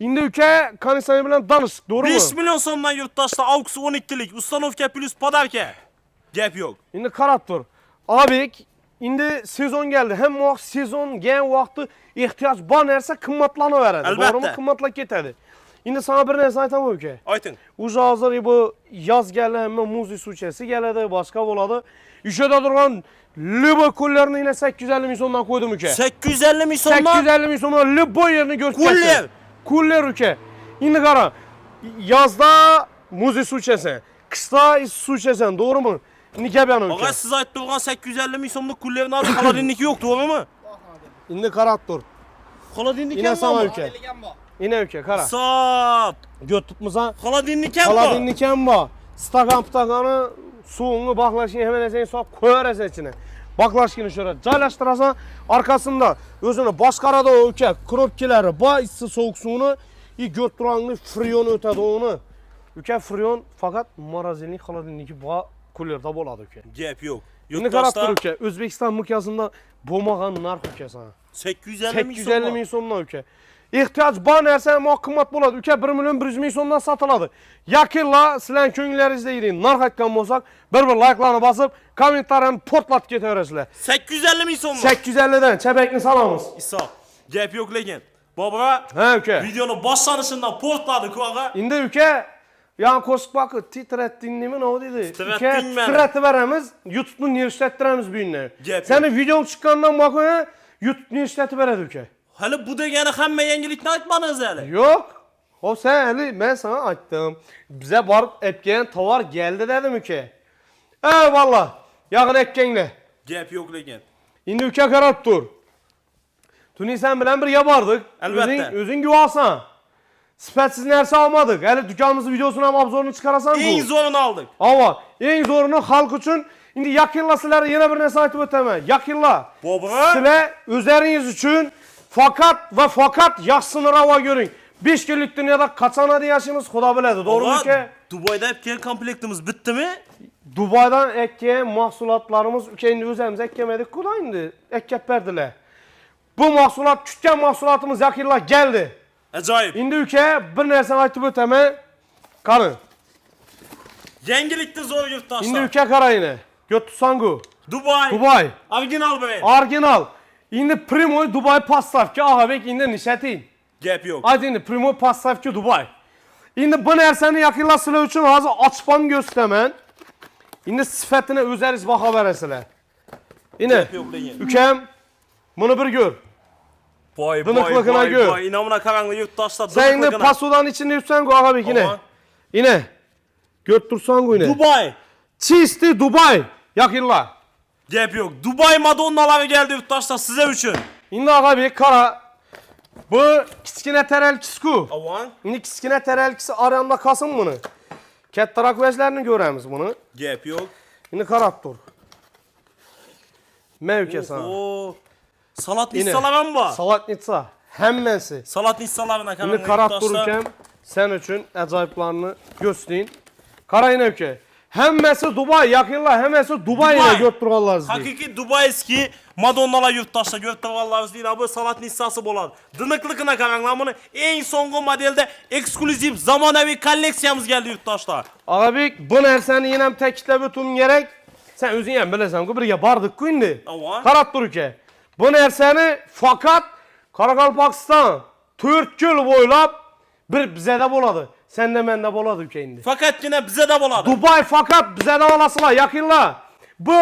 Endi uka konditsioner bilan tanishdik, to'g'rimi? 5 milyon so'mdan yurtdoshlar Augs 12'lik ustanovka plus podarka. Gap yo'q. Endi qarab tur. Abek, endi sezon geldi. Hem vaqt sezon gen vaqti ehtiyoj bor narsa qimmatlanaveradi. Albatta. To'g'rimi? Qimmatlab ketadi. Endi sana bir narsa aytaman uka. Ayting. Uja hozir bu yoz geldi, hamma muzi suvchasi keladi, boshqa bo'ladi. Ishada turgan Libo kullarni yine 850 ming so'mdan qo'ydim uka. 850 ming so'mdan 850 ming so'mdan Libo yerini ko'rsatdi. Kullar. Kullar uka. Endi qara. Yazda muz su içesen, kışda su içesen, doğru mu? İndi gel yana Ağa siz aytdığınız 850 min so'mlik kullerin adı Xolodilniki yok, doğru mu? İndi karat dur. Xolodilniki Yine mi sana bu? ülke. Yine ülke kara. Sap. Göt tutmuza. Xolodilniki mi bu? Kaladinliken bu. Stakan ptakanı suunu baklaşını hemen eseyin soğuk koyar içine. Baklaşını şöyle caylaştırasan arkasında özünü başkara da ülke kropkileri ba içsi soğuk suyunu göt duranlı friyon ötedi onu. Ülke friyon fakat marazinlik Xolodilniki bu kullerde boladı ülke. Gep yok. Yine karaktır ülke. Özbekistan mükasında bomağın nark ülke sana. 850 min 850 min so'mdan ülke. İhtiyaç bar narsa ama qimmat bo'ladi. Ülke 1 milyon 100 ming so'mdan satıladi. Yakilla sizlar ko'nglaringizda yiring. Narx aytgan bo'lsak, bir like'larni bosib, kommentariyani portlatib ketaverasizlar. 850 min so'm. 850 dan chapakni salamiz. İsa. Gep yok lekin. Bobra Ha ülke. videoni boshlanishından portladi ku ağa. Endi ülke yan qo'shiq bakı titretdingmi ne dedi? Titretding meni. Titretib beramiz, YouTube'ni yurishtiramiz bu yerni. Gap Seni videong chiqqandan bakı YouTube'ni yurishtirib beradi ülke. Hali bu degani hamma yangilikni aytmadingiz hali. Yok. O sen hali ben sana açtım. Bize barıp etken tovar geldi dedim ki. Eyvallah. Yakın etkenle. Gep yok lekin. Şimdi ülke karap dur. Tuni sen bilen bir yapardık. Elbette. Özün güvalsan. Sipetsiz nerse almadık. Hele dükkanımızın videosunu ama abzorunu çıkarasan En bu. zorunu aldık. Ama en zorunu halk için. Şimdi yakınla sizlere yine bir nesayet öteme. Yakınla. Baba. Sizler üzeriniz için fakat yaxsını rava görün. 5 günlük dünyada kaçan hadi yaşımız Xudo biladi. Doğru mu ki? Dubay'da hep komplektimiz bitti mi? Dubay'dan ekkeyen mahsulatlarımız kendi özemiz ekkemedik kuda indi. Ekkep verdiler. Bu mahsulat, kütken mahsulatımız yakınla geldi. Acayip. İndi ülke bir nersen aytıp öteme karın. Yengilikte zor yurttaşlar. İndi ülke kara yine. Göt tutsangu. Dubai. Original be. Original. İndi primo Dubai paslavki ağabek indi nişetin. Gep yok. Hadi indi primo paslavki Dubai. İndi bu nerseni yakınla sıla üçün hazır açpan göstemen. İndi sıfatına özeriz baka veresiler. Yine Gep yok lekin. ülkem bunu bir gör. Boy Dınıklıkına gör. boy. İnamına karanlı yurttaşlar. Sen indi Dınıklıkına. pasudan içinde yutsan ağabek yine. Ama. Yine. Göt dursan yine. Dubai. Çisti Dubai. Yakınla. Gep yok. Dubai Madonnaları geldi yurttaşlar size üçün. İndi ağabek kara. Bu kiskine terelkisku. Avan. İndi kiskine terelkisi arayanda kasın bunu. Kettarak vezlerini göremiz bunu. Gep yok. Şimdi karat dur. Mevke sana. Oo. Salat Yine. nissalar mı var? Salatnitsa. Hemmensi. Salat nissalarına karanlı Şimdi karat yurttaşlar. dururken sen için acayiplerini gösterin. Kara yine ülke. Hemmesi Dubai yakınlar. Hemmesi Dubai ile götürürler sizi. Hakiki Dubai eski Madonnalar yurttaşlar götürürler sizi. Bu salat nissası bolan. Dınıklıkına karanlar bunu en songu modelde eksklusif zamanəvi kolleksiyamız geldi yurttaşlar. Ağabey bu nerseni yine tekitle bütün gerek. Sen özün yani bilirsen ki bir bardık ku indi. Avan. Karat dur ülke. Bu nerseni fakat Karakalpakistan 4 yıl boylap bir bize de boladı. Sen de mende boladı ülke indi. Fakat yine bize de boladı. Dubai fakat bize de olasılar yakınla. Bu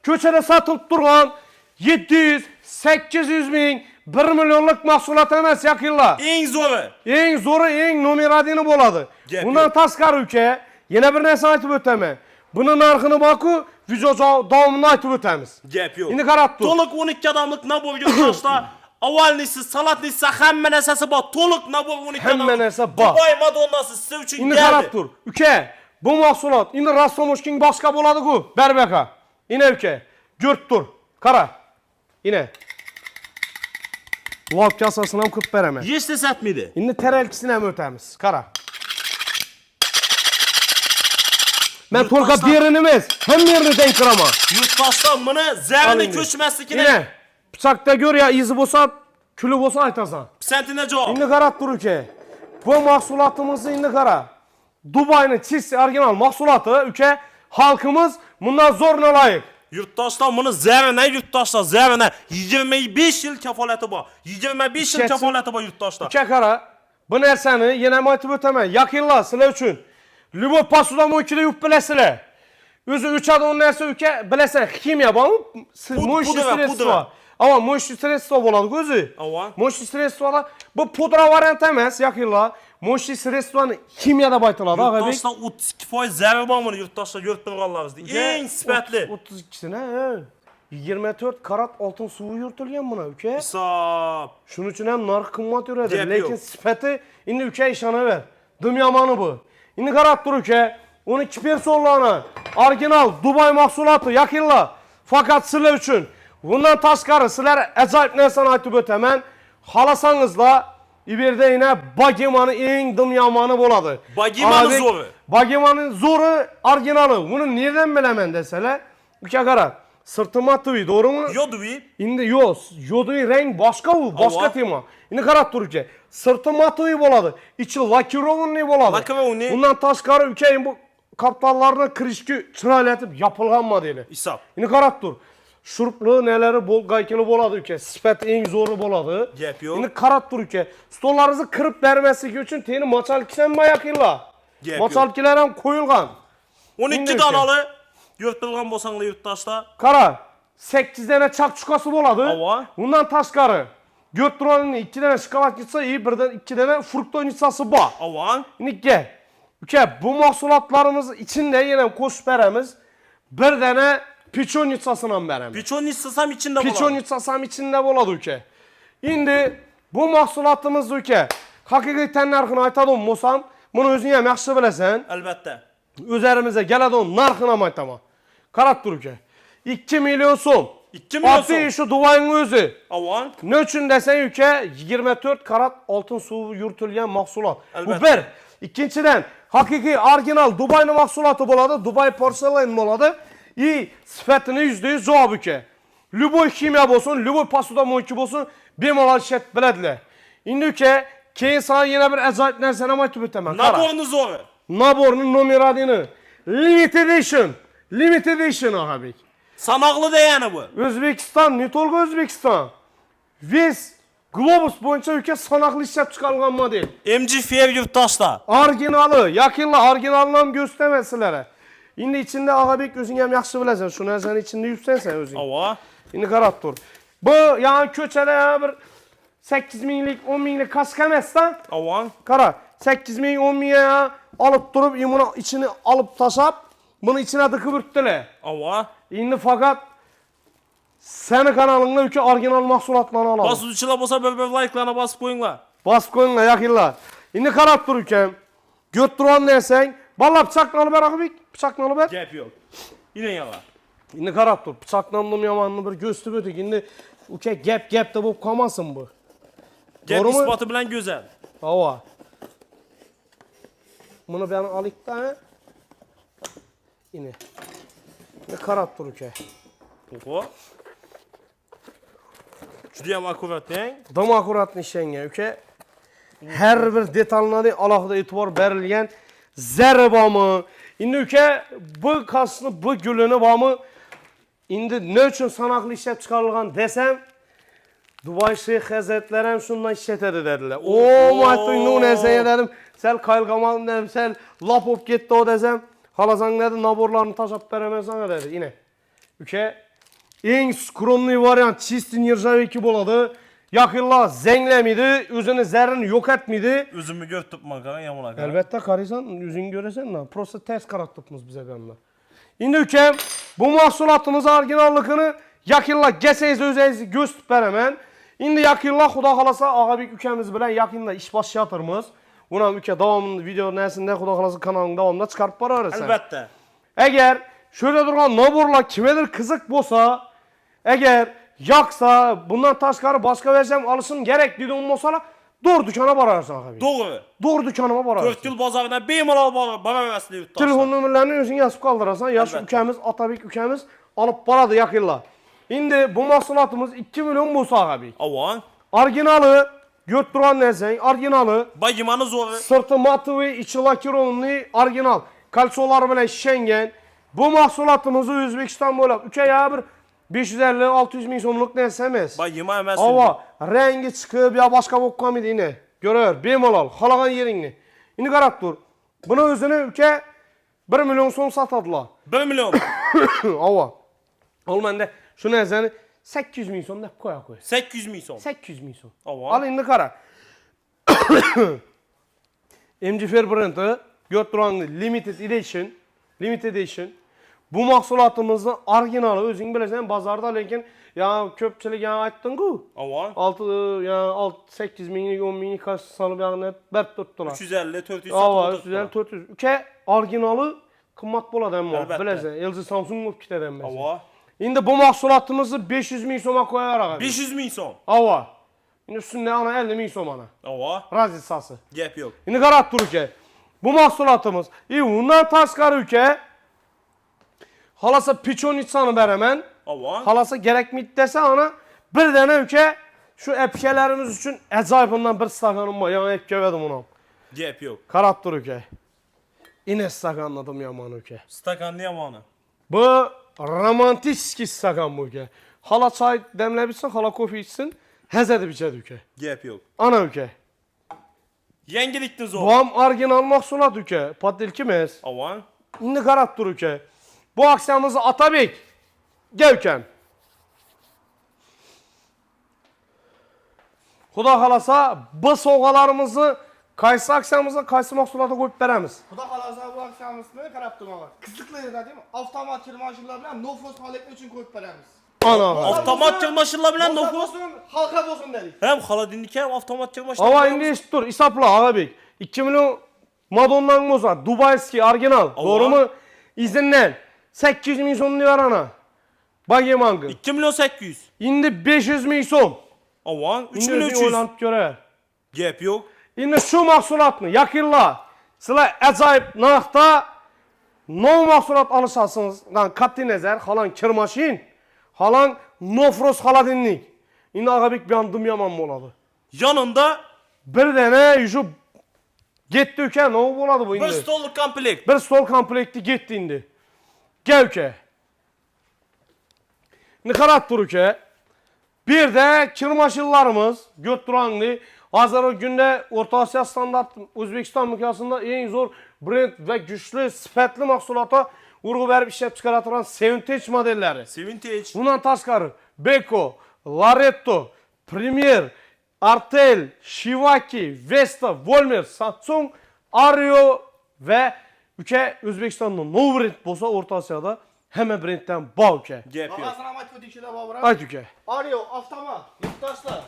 köçede satılıp durgan 700-800 bin 1 milyonluk mahsulat emas yakınla. En zoru. En zoru en numaradini boladı. Gep Bundan yok. taskar ülke yine bir narsa aytıp öteme. Bunun narxını baku video davamını aytıp ötemiz. Gep yok. Şimdi karat dur. Toluk 12 adamlık nabur yurttaşlar. Avalnisi, salat nisi, hemme nesesi ba. Toluk nabur 12 Hemme adamlık. nese ba. Dubai Madonnası size üçün Şimdi geldi. karat dur. Ülke bu mahsulat indi rastlamışkin başka boladı ku. Berbeka. Yine ülke. Gürt dur. Kara. Yine. Lav kasasına mı kıp vereme. Hiç de sert miydi? Şimdi terelkisine mi ötemiz? Kara. Ben tolka Yurttaşlar- bir yerini emez. Hem yerini denk kırama. Yurttaşlar bunu Al zerrini indi. köçmeslikine Yine. Bıçakta gör ya izi bosa, külü bosa aytasan. sentine cevap. Şimdi karat dur ülke. Bu mahsulatımızı indi kara. Dubai'nin çizsi orijinal mahsulatı ülke halkımız bundan zoruna layık. Yurttaşlar bunu zerrine 25 yıl kefaleti var. 25 yıl Geçsin. kefaleti var yurttaşlar. Ülke kara. Bu nerseni yine matip öteme. Yakınla sıla üçün. Lübo pasuda mu ikili yup bilesile. Özü 3 adım nerse ülke bilesile. Kimya bağlı. Mu işi pudra, stresi pudra. var. Ama mu işi stresi var boladı gözü. Avan. Mu işi stresi var. Bu pudra variant emez yakınla. Moşi sredstvanı kimyada baytıladi aga bek. Yurttaşdan 32% zərər var bunu yurttaşlar görüp durğanlarınızdır. Eng sifətli. 32'sine 24 karat altın suyu yurtulgan buna ülke. Hesab. Şunun için hem narx kımmat üredir. Gap Lekin yok. sifati indi ülke işana ver. Dım yamanı bu. Indi karat dur ülke. 12 personlarına orijinal Dubai mahsulatı yakilla. Fakat sizler üçün bundan taşkarı sizler acayip nesini aytıp ötemen. Halasanızla İberdə yine Bagiman'ın en dım yamanı boladı. Bagiman'ın zoru. Bagiman'ın zoru orijinalı. Bunu nereden bilemen deseler. Ülke karat. Sırtıma tıvı doğru mu? Yoduvi. İndi yoz, yoduyu renk başka bu, başka Ava. tema. İndi karat dururken, sırtı matıyı boladı, içi lakirovunni boladı. Lakirovunni. Bundan taşkarı ülkeyin bu kaptallarına kırışkı çıraylatıp yapılgan modeli. Hesab. İndi karat dur. Şuruplu neleri bol gaykılı boladı ülke, sifat en zoru boladı. Gap yok. İndi karat dur ülke, stollarınızı kırıp vermesi için teni maçalkisen bayakilla. Gap Maçalkiler hem koyulgan. 12 İndi danalı görüp durğan bolsaňlar yurttaşlar. Kara 8 tane çak çukası boladı. Ava. Bundan taşkarı. Göt duranın 2 tane şokolad gitse iyi, birden 2 tane frukto nitsası var. Avan. Nikke. Üke bu mahsulatlarımız içinde yine koş beremiz. Bir tane piçon nitsasından beremiz. Piçon istesem içinde Piçon bulan. nitsasam içinde boladı üke. Indi bu mahsulatımız üke. Hakikaten narxını aytadım Mosam. Bunu özün hem yaxşı bilesen. Elbette. Üzerimize geledi narxına maytama. Karat dur üke. 2 milyon som. 2 milyon Atı som. şu Dubai'nin özü. Avan. Ne için desen ülke 24 karat altın suyu yurtulgan mahsulat. Elbette. Bu bir. İkinciden hakiki orijinal Dubai'nin mahsulatı boladı. Dubai porselen boladı. İyi sıfatını %100 cevap ülke. Lüboy kimya bolsun, lüboy pasuda moyki bolsun bemalal şet bilediler. İndi ülke keyin sana yine bir acayip nersene maytı bütemen. Naborunu zoru. Naborunun numaradını. Limited edition. Limited edition abi. Sanaklı deyəni bu. Özbekistan, ne tolga Özbekistan. Biz Globus boyunca ülke sanaklı işlep çıkarılan model. MG yurttaşlar. Orijinalı, yakınla orijinalından göstermesilere. Şimdi içinde ağabek özün hem yaxşı bilesen. Şu nersenin içinde yüzsen özün. Ava. Şimdi karat dur. Bu yani köçede ya bir 8 minlik, 10 minlik kask emezsen. Avan. Kara 8 min, 10 min ya alıp durup bunu içini alıp taşap bunu içine dıkıp ürttüler. Ava. Şimdi fakat senin kanalında ülke orijinal mahsulatlarını alalım. Basız içine bolsa böyle like'larına basıp koyunlar. Bas koyunla yakınlar. Şimdi karat dur ülkem. Göt duran dersen. Valla bıçakla alıver akıbik. Bıçakla alıver. Gap yok. Yine yalan. Şimdi karat dur. Bıçaklandım yamanlı bir göstü bötük. Şimdi ülke gap de bu kalmasın bu. Gap Doğru mu? ispatı bilen güzel. Hava. Bunu ben alıp da. Yine. Şimdi karat dur ülke. Oho. Judayam akurat ne? Dım akurat nişenge ülke. Her bir detalına alaqda etibar berilgen zerre bamı. Şimdi ülke bu kasını, bu gülünü bamı. Şimdi ne için sanaklı işlep çıkarılgan desem. Dubai Şeyh Hazretleri hem şundan işletedi dediler. O mahtın nu neseye dedim. Sel kayılgamalım dedim. Sel lap op gitti o desem. Halasan dedi naborlarını taşap veremezsen dedi yine. Ülke en skromlu varyant çistin Nirjaviki boladı. Yakınla zenglemiydi, özünü zerrini yok etmiydi. Özümü gör tutma karan yamuna karan. Elbette karıysan, yüzünü göresen de. Prosta ters karattıpmız bize benimle. Şimdi ülkem bu mahsulatımız orijinallıkını yakınla geçeyiz özeyiz'i gösterip hemen. Şimdi yakınla Xuda kalasa ağabey ülkemiz bilen yakınla iş başlayatırmız. Buna ülke devamında video nesinde Xuda kalası kanalının devamında çıkarıp var öğretsen. Elbette. Eğer şöyle durgan naborla kimedir kızık bolsa, eğer yaksa bundan taşkarı başka versem alışın gerek dedi olmasa doğru dükkana bararsın abi. Doğru. Doğru dükkanıma bararsın. 4 yıl bazarına bemalal bana versin yurttaşlar. Telefon nömerlerini özün yazıp kaldırırsan yaş Elbette. ülkemiz, Atabek ülkemiz alıp baradı yakınla. Şimdi bu mahsulatımız 2 milyon bolsa abi. Avan. Orijinalı, göt duran nersen, orijinalı, Bagimanı zoru. sırtı matı ve içi lakironlu orijinal. Kalsolar bile şengen. Bu mahsulatımızı Özbekistan böyle ülke ya bir 550-600 min somluk nesemiz. Bagima emas. Ava rengi çıkıp ya başka bokka mıydı yine. Görür, bemalal, halagan yerini. Yine karat dur. Bunu özünü ülke 1 milyon son satadılar. 1 milyon. Ava. Ol mende şu nezeni 800 min son da koya koy. 800 min son. 800 min son. Ava. Al indi kara. MG brendi götürüngli limited edition. Bu mahsulatımızın orijinali özüň bilesen bazarda lekin ya köpçilik ya aytdın-ku. Awa. 8 minlik 10 minlik kaç salıp ýagny bert tutdular. 350 400 Ava, satып 350 400. Üke orijinaly kymmat bolady emma. Elbette. Bilesen, LG Samsung bolup gitedi emma. Awa. Indi bu mahsulatımızı 500 ming so'ma koýarak. 500 ming so'm. Ava. Indi üstünde ana 50 ming so'm ana. Awa. Razitsası. Gep yok. Indi qarap dur üke. Bu mahsulatımız. Bundan taskary üke. Halasa piçonitsanı beremen. Awa. Halasa gerekmit dese ana bir dene üke şu epkelerimiz için ecaybından bir stakanım var. Yani epke verdim ona. Gep yok. Qarap dur üke. Ine stakanladım yaman üke. Stakanlı yamanı. Bu romantik stakan bu üke. Hala çay demlebilsin, hala kofi içsin. Hez edip içedi üke. Gep yok. Ana üke. Yengilikdiniz o. Bu ham orijinal mahsulat üke. Patilkimiz. Awa. Indi qarap dur üke. Bu aksiyamızı Atabek. Gevken. Xuda xalasa bu soğalarımızı kaysı aksiyamıza kaysı mahsulata koyup beremiz. Xuda kalasa bu akşamısını karap durmalar. Kısıklı yerde değil mi? Avtomat çırmaşırlar bilen nofos haletini için koyup veremiz. Ana. Avtomat çırmaşırlar bilen Boza nofos. olsun, halka olsun dedik. Hem haladinlik hem avtomat çırmaşırlar. Ava indi eşit dur. İsapla Ağabey. 2 milyon Madonna'nın olsa Dubayski orijinal. Doğru mu? İzinden 800 ming so'mni ver ana. Bak yemangı. 2 milyon 800. Indi 500 ming so'm. Awa. 3 Indi milyon özüň 300. oýlanyp göre. Gep yok. Indi şu mahsulatni yakilla. Sizler ajaýyp narxda no mahsulat alışasınız. Lan kat'i nazar, halan kirmaşin, halan nofros haladinlik. Indi Ağabek yandım yaman bolady. Yanında Bir dene şu getdi üke, ne bolady bu indi? bir stolluk komplekt. Bir stol komplekti getdi indi. Gevke. Indi qarap dur üke. Bir de kirmaşıllarımız götüranlı hazır günde Orta Asya standart Özbekistan miqyasında en zor brend ve güçlü sifatlı mahsulata urgu berip işlep çıkaratan Vintage modelleri. Vintage. Bundan taskarı Beko, Laretto, Premier, Artel, Shivaki, Vesta, Volmer, Samsung, Ario ve ülke Özbekistan'da no brend bolsa Orta Asya'da hemen brendten bağ ülke. Gep yok. Bakasına matematik işine babıra. Ayt ülke. Arıyor, avtomat, yurttaşlar.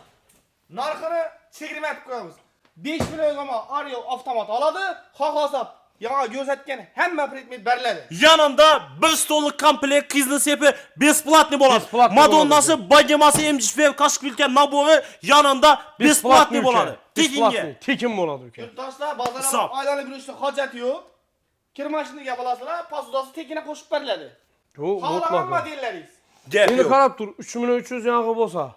Narxını çekirme etip koyamız. 5 milyon ama arıyor, avtomat aladı. Haqlasap. Yana gözetken hemen predmet beriledi. Yanında bir stolluk komplekt kızlı sepi besplatni bolady. Besplatni Madonnası, bageması, MGF kaşkülken naboru yanında besplatni bolady. Tekinge. Tekin bolady ülke. Yurttaşlar Sap. bazarda aylanı bir üçlü hacet yok. Kirmaşını yapalasılar, pasudası tekine koşup beriledi. Haqlamanma deyilleriz. Gep Indi yok. qarap dur 3 milyon 300 yağı bolsa.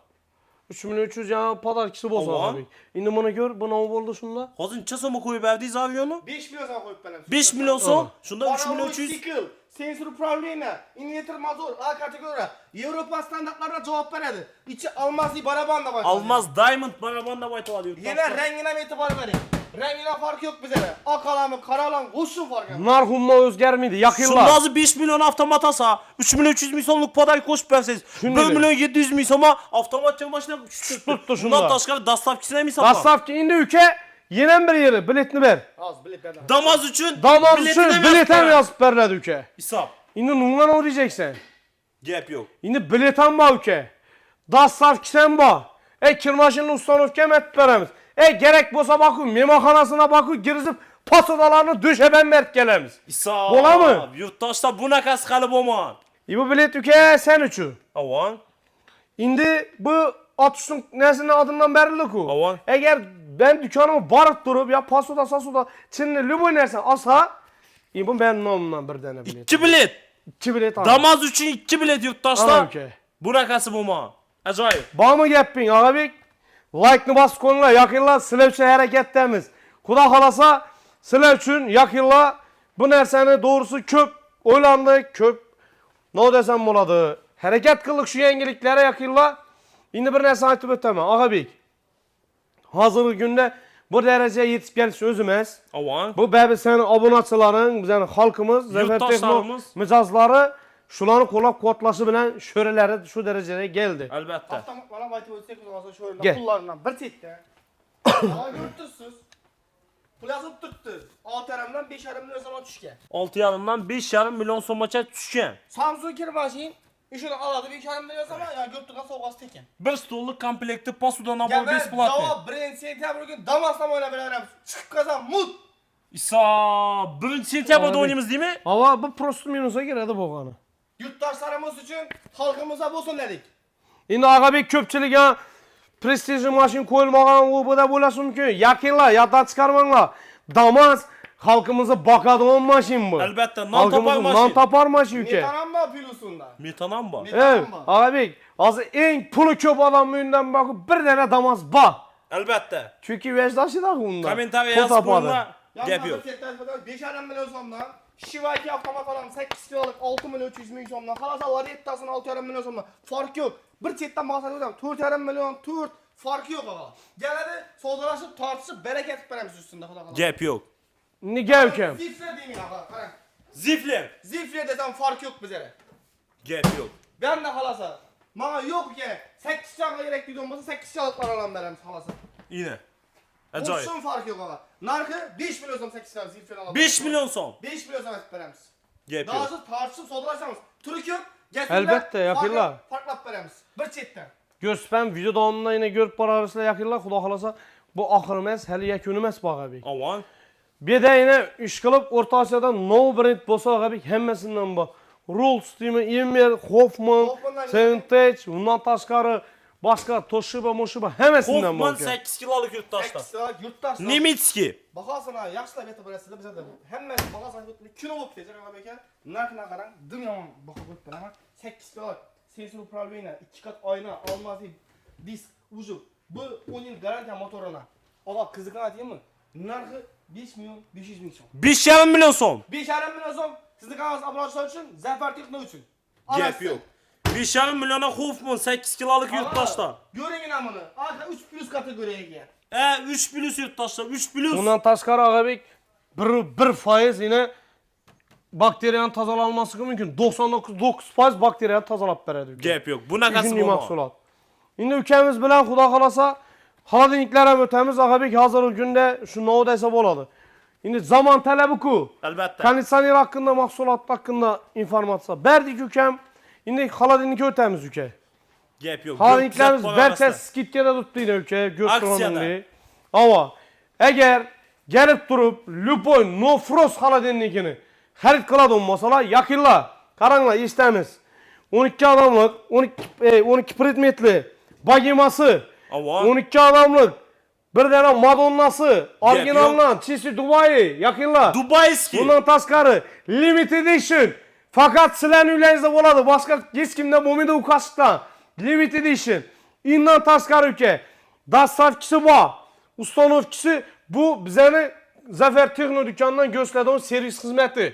3 milyon 300 yağı padarkisi bolsa Awa. abi. Indi bunu gör, bu ne boldu şunda? Hazır neçe so'ma koyup berdiyiz avionu? 5 milyon sana koyup beriledi. 5 milyon so'm. Şunda 3 milyon 300. Sikl, sensör upravleniya, inverter motor, A kategoriya, Avrupa standartlarına cevap veredi. İçi almazlı baraban da var. Almaz Diamond barabanda baytaladı yurttaşlar. Yine rengine etibar verin. Rengine fark yok bize de. Ak alamı, kara alamı, kuşun farkı yok. Narxumma özgermidi, yakilla. Şunda azı 5 milyon avtomat asa, 3 milyon 300 bin so'mluk poday koşup bersiz. 1 Şunu milyon 700 bin so'ma avtomat çamaşına tuttu şunda. Bundan taşkar dastavkisine mi satma? Dastavki indi ülke yenen bir yeri biletini ver. Az bilip ben. Damaz üçün Damaz biletine üçün mi bileten yazıp yazıp berledi ülke. İsap. İndi nundan o diyeceksen. Gep yok. İndi biletan ba ülke. Dastavki sen ba. Kirmaşının ustanovke met beremiz. Gerek bolsa bakın, memahanasına bakın, girizip pasodalarını döşeben mert gelemiz. İsap. Bola mı? Yurttaşta bunakası kalıp olman. Bu bilet ülke sen üçün. Avan. İndi bu atışın nesinin adından berildi ku. Avan. Eğer ben dükkanımı barıp durup ya pasoda sasoda Çinli lüboy nersen asa bu benim namımdan bir tane bilet. 2 bilet. 2 bilet al. Damaz üçün 2 bilet yurttaşta. Ana ülke. Bunakası olman. Acayip. Bağımı gepin Ağabek. Like'ını bas konula yakınla sizler üçün hareketlerimiz. Kuda kalasa sizler üçün yakınla bu nerseni doğrusu köp oylandı köp. Ne desem boladı. Hareket kıllık şu yengiliklere yakınla. Şimdi bir nerse aytıp öteme Ağabek. Hazır günde bu dereceye yetip gelişi özümüz. Avan. Bu bəbi senin abonaçıların, bizden halkımız, Zafer Tekno Yurttaşlarımız. micazları şulanı kolap kodlaşı bilen şöreleri şu dereceye geldi. Elbette. Avtomat bana baytı ölsek o zaman Gel. şöyle kullarından bir tette. Ama görüntüsüz. Pul yazıp tuttu. 6,5'dan 5,5 milyon zaman düşken. 6,5'dan 5,5 milyon so'mgacha tushgan. Samsung kirmashin ishini oladi 5,5 milyon zaman ya götürgan sovg'asi tekin. Bir stollik komplekti posuda nabor Gaplar besplatniy. javob 1-sentyabr kuni Damas'dan o'ynab beraveramiz. Chiqib qolsam mut. İsa 1-sentyabrda o'ynaymiz deymi? Hava bu prosto minusa giradi bo'lgani. Yurtdoshlarimiz uchun xalqimizga bo'lsin dedik. Endi Ag'abek ko'pchilikga prestijli mashin qo'yilmagan u bu da bo'lishi mumkin. Yaqinlar, yoddan chiqarmanglar. Damas xalqimizni boqadigan mashin bu. Albatta, non topar Xalqimizning mashin. non topar mashin uka. Metanamma pilusunda. Metanan bor. Ey, Ag'abek, hozir eng puli ko'p odam uyundan boqib bir dana Damas bor. Albatta. Chunki vajdoshida unda. Kommentariy Pul yozib topadi. qo'yinglar. Gap yo'q. 5,5 milyon so'mdan Shivaki avtomat olaman 8 kiloluk 6 milyon 300 ming so'mdan. Xalosa Varettasini 6,5 milyon so'mdan. Fark yo'q. Bir chetdan maqsad o'zim 4,5 milyon 4 fark yo'q og'a. Keladi, savdolashib, tortishib, baraka etib beramiz ustunda xudo xolasa. Gap yo'q. Nega ukam? Zifler deymi og'a, qarang. Zifler. Zifler desam fark yo'q bizga. Gap yo'q. Banda xalosa. Mana yo'q ki 8 chaqli kerak deydigan bo'lsa 8 chaqli qaralam beramiz xalosa. Yine. Ajoyib. O'shin fark yo'q og'a. Narxi 5 milyon so'm 8 chaqli zifler olamiz. 5 milyon so'm. 5 milyon so'm etib beramiz. Gap yo'q. Dazı tartışıp savdolashamiz. Turk yo'q. Albatta, yaqinlar. Farqlab beramiz. Bir chetdan. Go'spam video davomida yana ko'rib borarsizlar yaqinlar, xudo xolasa bu oxir emas, hali yakun emas bu Ag'abek. Avan. Beda yana ish qilib O'rta Osiyoda no brend bo'lsa Ag'abek hammasidan bor. Rolls deymi, Emmer, Hoffman, Sentech, undan tashqari boshqa Toshiba, Moshiba hammasidan bor. Hoffman 8 kiloluk yurtdoshlar. Ekstra yurtdoshlar. Nemitski. Bahosini yaxshilab aytib berasizlar bizda. Hammasi bahosini aytib kino bo'lib ketdi janob aka. Narxini qarang, dim yomon baho qo'yib beraman. 8 kilo sensor управления, 2 qat oyna, olmosiy disk, uzuv. Bu 10 yil garantiya motorina. Ola qiziqni aytaymi? Narxi 5 milyon 500 ming so'm. 5,5 milyon so'm. 5,5 milyon so'm sizni kanalingizga obro'chilar uchun, Zafar Texno uchun. Gap yo'q. 5,5 milyona Hoffman 8 kiloluk yurtdoshlar. Ko'ring ana buni. Aka 3+ kategoriyaga. 3+ yurtdoshlar, 3+. Undan tashqari Ag'abek 1% yine bakteriyani tozalanmasligi mumkin. 99% bakteriyani tozalab beradi. Gap yo'q. Bunaqasi Ijtimoiy bo'lmadi. mahsulot. Endi ukamiz bilan xudo xolasa xolodilniklar ham o'tamiz. Ag'abek hozirgi kunda shu novdaysa bo'ladi. Endi zamon talabi-ku. Albatta. Konditsioner haqida, mahsulot haqida informatsiya berdik ukam. Endi xolodilnikka o'tamiz uka. Gap yo'q. Xolodilniklarimiz barcha skidkada turibdi uka, Aksiyada. Ava. Agar kelib turib, Lupoy No Frost xolodilnikini xarid qiladigan bo'lsalar, yaqinlar, qaranglar, eshitamiz. 12 odamlik, 12 predmetli bagimasi, Avan. 12 odamlik bir dana Madonnasi, originaldan Chisi Dubai, yaqinlar. Dubayski. Bundan tashqari limited edition. Faqat sizlarning uylaringizda bo'ladi, boshqa hech kimda bo'lmaydi u qashqdan. Limited edition. Undan tashqari uka, dastavchisi bor. Ustanovchisi bu bizani Zafar Texno do'konidan ko'rsatiladigan servis xizmati.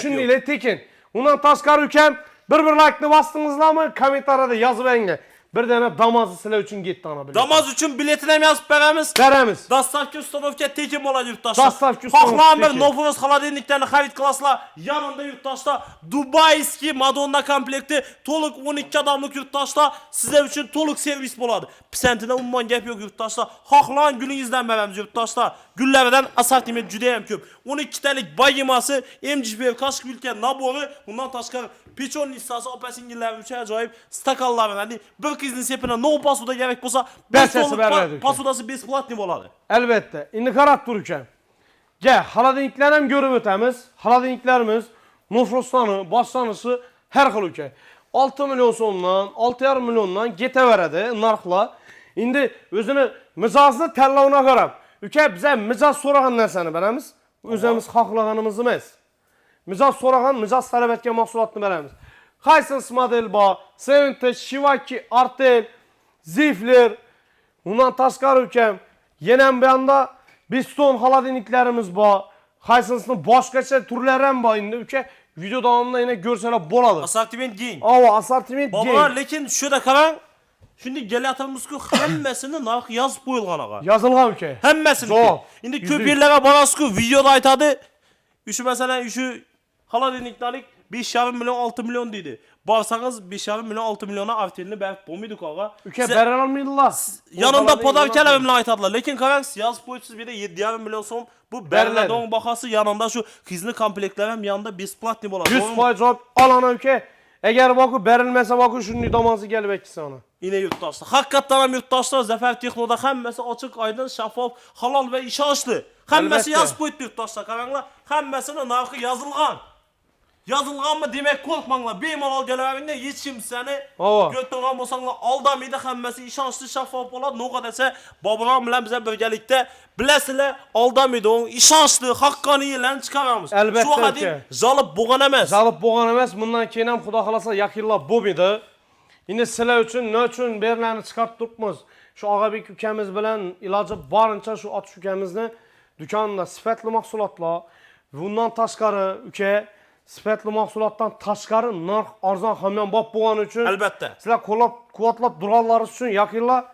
Shuningdek tekin. Undan tashqari ukam bir like-ni bosdingizlarmi? Kommentariyada yozib qo'yinglar. Bir dana Damas'ı sizlar uchun ketdi ana bilan. Damaz uchun biletini ham yozib beramiz. Beramiz. Dastavka ustanovka tekin bo'ladi yurtdoshlar. Dastavka ustanovka Xohlagan bir tekin. Nofros xolodilniklarni xarid qilasizlar. Yanında yurtdoshlar Dubayski Madonna komplekti to'liq 12 odamlik yurtdoshlar sizlar uchun to'liq servis bo'ladi. Pisantida umuman gap yo'q yurtdoshlar. Xohlagan gulingizdan beramiz yurtdoshlar. Gullaridan assortiment juda ham ko'p. 12 talik bagimasi, MGP qashq yulkan nabori, undan tashqari pechon listasi, opa-singillar uchun ajoyib stakanlar, ya'ni bir qizning sepina no pasuda kerak bo'lsa, Barchasi beriladi. pasudasi besplatniy bo'ladi. Albatta. Endi qarab tur ukam. Xolodilniklar ham ko'rib o'tamiz. Xolodilniklarimiz Nofrostani, boshlanisi har xil uka. 6 million so'mdan, 6,5 milliondan ketaveradi narxlar. Endi o'zini mijozini tanlovuna qarab, uka biza mijoz so'ragan narsani beramiz. O'zimiz xohlaganimiz emas. Mijoz so'ragan, mijoz talab etgan mahsulotni beramiz. Qaysi model bor? Sentech, Shivaki, Artel, Zifler. Undan tashqari ukam, yana bu yanda Biston xolodilniklarimiz bor. Qaysisini boshqacha turlari ham bor endi uka. Video davomida yana ko'rsalar bo'ladi. Assortiment keng. Ava, assortiment keng. Baba, lekin shuda qarang. Shunday kelyapmiz-ku, hammasini narx yozib qo'yilgan aqa. Yozilgan uka. Hammasini. Javob. Endi ko'p yerlarga borasiz-ku, videoda aytadi. Shu masalan, shu xolodilnikdalik 5,5 milyon, 6 milyon deydi. Barsanız 5,5 milyon 6 milyona avtelini berip bulmaydıq ağa. Üke beren almaydılar. Yanında podarkələrimlə aytadılar. Lekin qaraq yaz boyutsuz bir de 7,5 milyon so'm bu Berladon baxası yanında şu hizli komplektlerim yanında besplatni bo'ladi. 100% cevap alana üke. Eğer bakı berilmese bakı şunun damazı gelip ekisi ona. Yine yurttaşlar. Hakikaten hem yurttaşlar Zafer Texno'da hemmesi açık, aydın, şeffaf, halal ve işaçlı. Hemmesi yaz boyut yurttaşlar. Qaraqlar, hemmesinin narxı yazılgan. Yazılgan mı demek korkmanlar. Bemalol gələvində heç kim səni götürən bolsanlar aldamaydı. Hemmesi işaçlı, şeffaf болады. Ne kadərsə babalar bilen bize bölgelikte biləsilər aldamaydı. Onun işaçlı, haqqani ilə çıxararmış. Əlbəttə Şu vaxt zalıp boğan eməz. Zalıp boğan eməz. Bundan keyin xuda xalasa yakırlar bu mıydı? Yine sizler üçün ne üçün berilerini çıkarttırmız. Şu Ağabek ülkemiz bilen ilacı barınca şu at ülkemizde dükkanında sifetli mahsulatla bundan taşkarı ülke sifetli mahsulattan taşkarı narx arzan hamyan bab boğan üçün Əlbəttə. sizler kuvvetlap durarlarız üçün yakırlar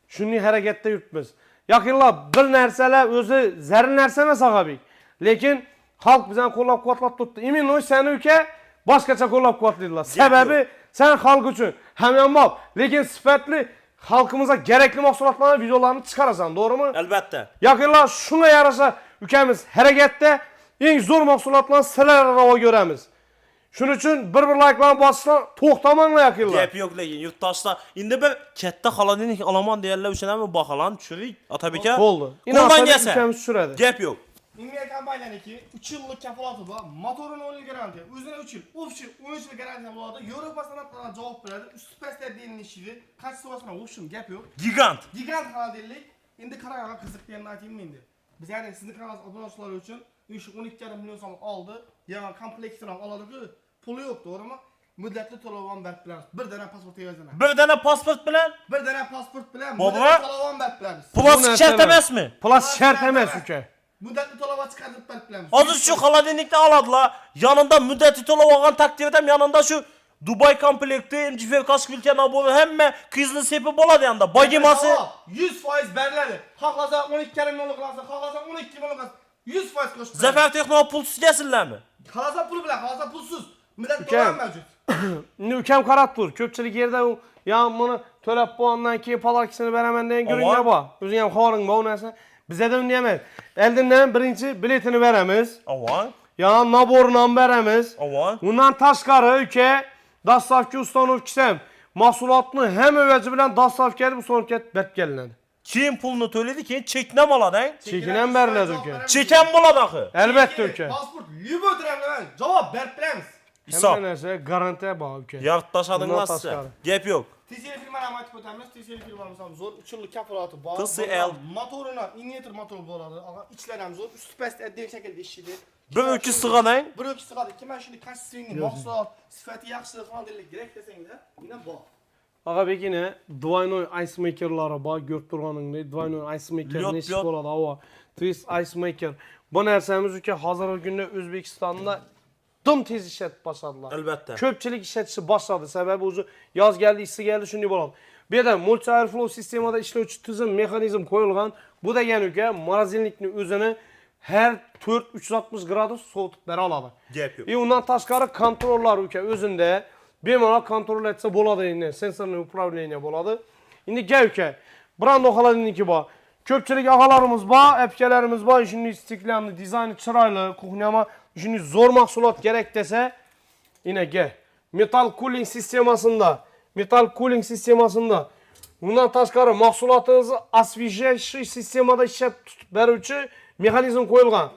şunu harekette yürütmez. Yakırlar bir nersələ özü zerrin nersemez Ağabek. Lekin halk bizden kollap kuvvetlap tuttu. Emin o seni ülke başkaça kollap kuvvetlediler. Sebebi sen halk için hemen bak. Lekin sifetli halkımıza gerekli mahsulatlarını videolarını çıkarırsan doğru mu? Əlbəttə. Yakınlar şuna yarasa ülkemiz harekette en zor mahsulatlarını seler araba göremiz. Şunun için bir like'lan basına toxtamanla yakınlar. Gep yok lekin yurttaşlar. İndi bir katta xaladenik alaman deyirlər üçün mi baxalan çürük Atabekə. Oldu. Qoldan gəlsə. Ülkemiz süredi. Gep yok. India kompanyaniki 3 yıllık kafalatı var. Motorun 10 yıl garanti. Üzerine 3 yıl. Official 13 yıl garanti buladı. Avrupa sanatlarına cevap verdi. Üst pesler değinin işiydi. Kaç sırasına option gap yok. Gigant. Gigant kanaldelik. Indi karara kızık diyenini atayım mı indi? Biz yani sizin kanalınız abonatçıları için 12,5 milyon so'm aldı. Yani kompleksini aladık. Pulu yok doğru mu? Müddetli to'lovan berib bilamiz. Bir dana pasport yazana. Bir dana pasport bilen Bir dana pasport bilan Baba. müddetli to'lovan berib bilamiz. plastik şart emasmi? Plus şart emez ülke. Müddetli to'lova chiqarib berib bilamiz. Azı şu xaladenikdə aladılar. Yanında müddəti to'lab olğan takdirdə yanında şu Dubai komplekti, MCF kask ülke nabolu hemme kızlı sepi boladı yanında. Bagiması 100% beriladi. Xohlasa 12 milyonlik qilasiz, xohlasa 12 milyonlik qilasiz. 100% qo'shib. Zafer Texno pulsuz kesillermi? Xohlasa pul bilan, xohlasa pulsiz. Müddetli Ülkem. to'lov mavjud. Ülkem karat dur. Köpçülük yerde ya bunu tölep bu andan ki palarkisini veremenden görünce bak. Özün hem xavarın bu neyse. Bize de öndeyemez. Eldinden birinci biletini veremiz. Avan. Ya naborundan veremiz. Avan. Bundan taşkarı ülke dastavki ustanovkisem. Mahsulatını hem öveci bilen dastavki bu son ket bet gelinedi. Kim pulunu töyledi ki çeknem aladan. Çekinen veriledi ülke. Çeken buladı axı. Elbette ülke. Pasport libo diremlemez. Cevap berib bilamiz. İsap. Hem neyse garantiye bak ülke. Yarttaşadın Bundan nasıl? taşkarı. Gep yok. TCL firma rahmat ko'tamiz. TCL firmamiz ham zo'r 3 yillik kafolatı bor. TCL. Motoruna inverter motor bo'ladi. Ichlar ham zo'r. Üst past addiy shaklda ishlaydi. Bir ökü sığanan. Bir ökü sig'adi. Ikki mana shunday konsistentli mahsulot, sifati yaxshi xonadonlik kerak desanglar, yana bor. Ağabey yine Dvaynoy ice maker'lara bak görüp durganında Dvaynoy ice maker Lyot, neşik lyot. oladı hava. Twist ice maker. Bu nersemiz ülke hazır günde Özbekistan'da dım tez işlet başladılar. Elbette. Köpçülük işletişi başladı. Sebebi ucu yaz geldi, isti geldi, şunu boladı. Bir de multi airflow sistemada işlevçi tüzüm, mekanizm koyulgan. Bu da yani ülke marazinlikni özünü her 4-360 gradus soğutup beri aladı. Gep yok. Ondan taşkarı kontroller ülke özünde bemalol kontrol etse boladı yine. Sensorlu upravleniya boladı. Şimdi gel ülke. Brando xaladiniki var. Köpçülük ağalarımız var, epkelerimiz var. Şimdi istiklalli, dizaynı çıraylı, kuhnyama şimdi zor mahsulat gerek dese yine gel. Metal cooling sistemasında bundan taşkarı mahsulatınızı asvijeşi sistemada işlep tutup beruvchi mexanizm koyulgan.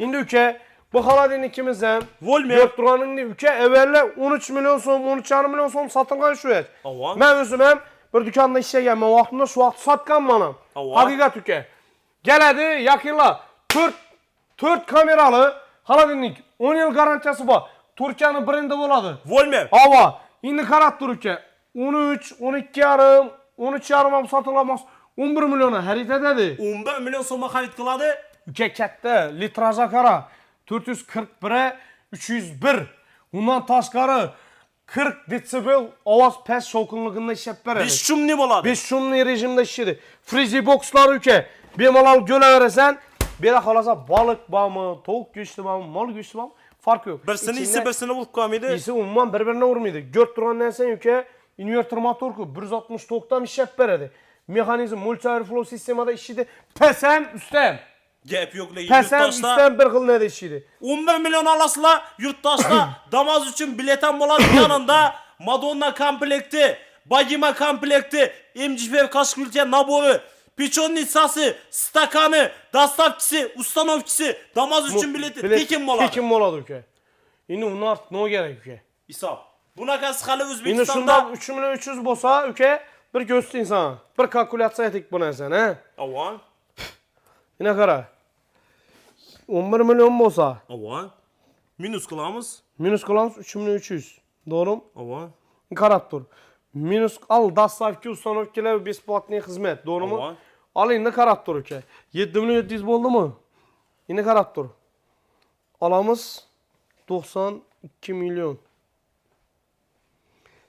Şimdi ülke bu xaladinikimizden Volmer. dört duranın ülke evvelle 13 milyon so'm, 13,5 milyon so'm satılgan şu et. Avan. Ben özüm hem bir dükkanda işe gelmem vaxtında şu vaxt satkan bana. Avan. Hakikat ülke. Geledi yakınla 4 kameralı xaladinik 10 yıl garantiyası var. Türkiye'nin brandi boladı. Volmer. Hava. Şimdi karat dur ülke. 13, 12,5, 13,5 satılamaz. 11 milyona harita dedi. 11 milyon soma xarid qiladi. Ülke katta litraja kara 441'e 301. Bundan taşkarı 40 desibel ovoz past shovqinligida ishlab beradi. 5 shumni bo'ladi. 5 shumli rejimda ishlaydi. Freezy boxlar ülke. Bemalol gölaverasan, bera xolasa balık bormi, tovuq go'shti bormi, mol go'shti bormi, Fark yok. Birisini ise İçinde- birisini vurup koymaydı. İyisi umuman bir-birine vurmaydı. Gört duran nersen yüke inverter motorku 160 toktam işlep beredi. Mexanizm multi-airflow sistemada işiydi. Pesem üstem. Gap yok legi Pesem yurttaşta. üstem bir kıl ne de işiydi. 11 milyon alasıla yurttaşta damaz üçün biletem olan yanında Madonna komplekti, Bagima komplekti, MGF kask ülke naboru, piçonnitsası, stakanı, dastavçısı, ustanovçısı, damaz üçün bileti tekin mola. Tekin mola düke. Yine onun artık ne gerek yüke. İsap. Buna kaskalı Yine Özbekistan'da. şunda 3 milyon 300 bosa yüke bir göster insana. Bir kalkulasyon etik buna sen he. Avan. Yine kara. 11 milyon bosa. Avan. Minus kılamız. Minus kulağımız 3 milyon 300. Doğru mu? Avan. Karat dur. Minus al dastavki ustanovkiler besplatный hizmet. Doğru mu? Avan. Al yine karat dur ki. 7 milyon 700 oldu mu? Yine karat dur. Alamız 92 milyon.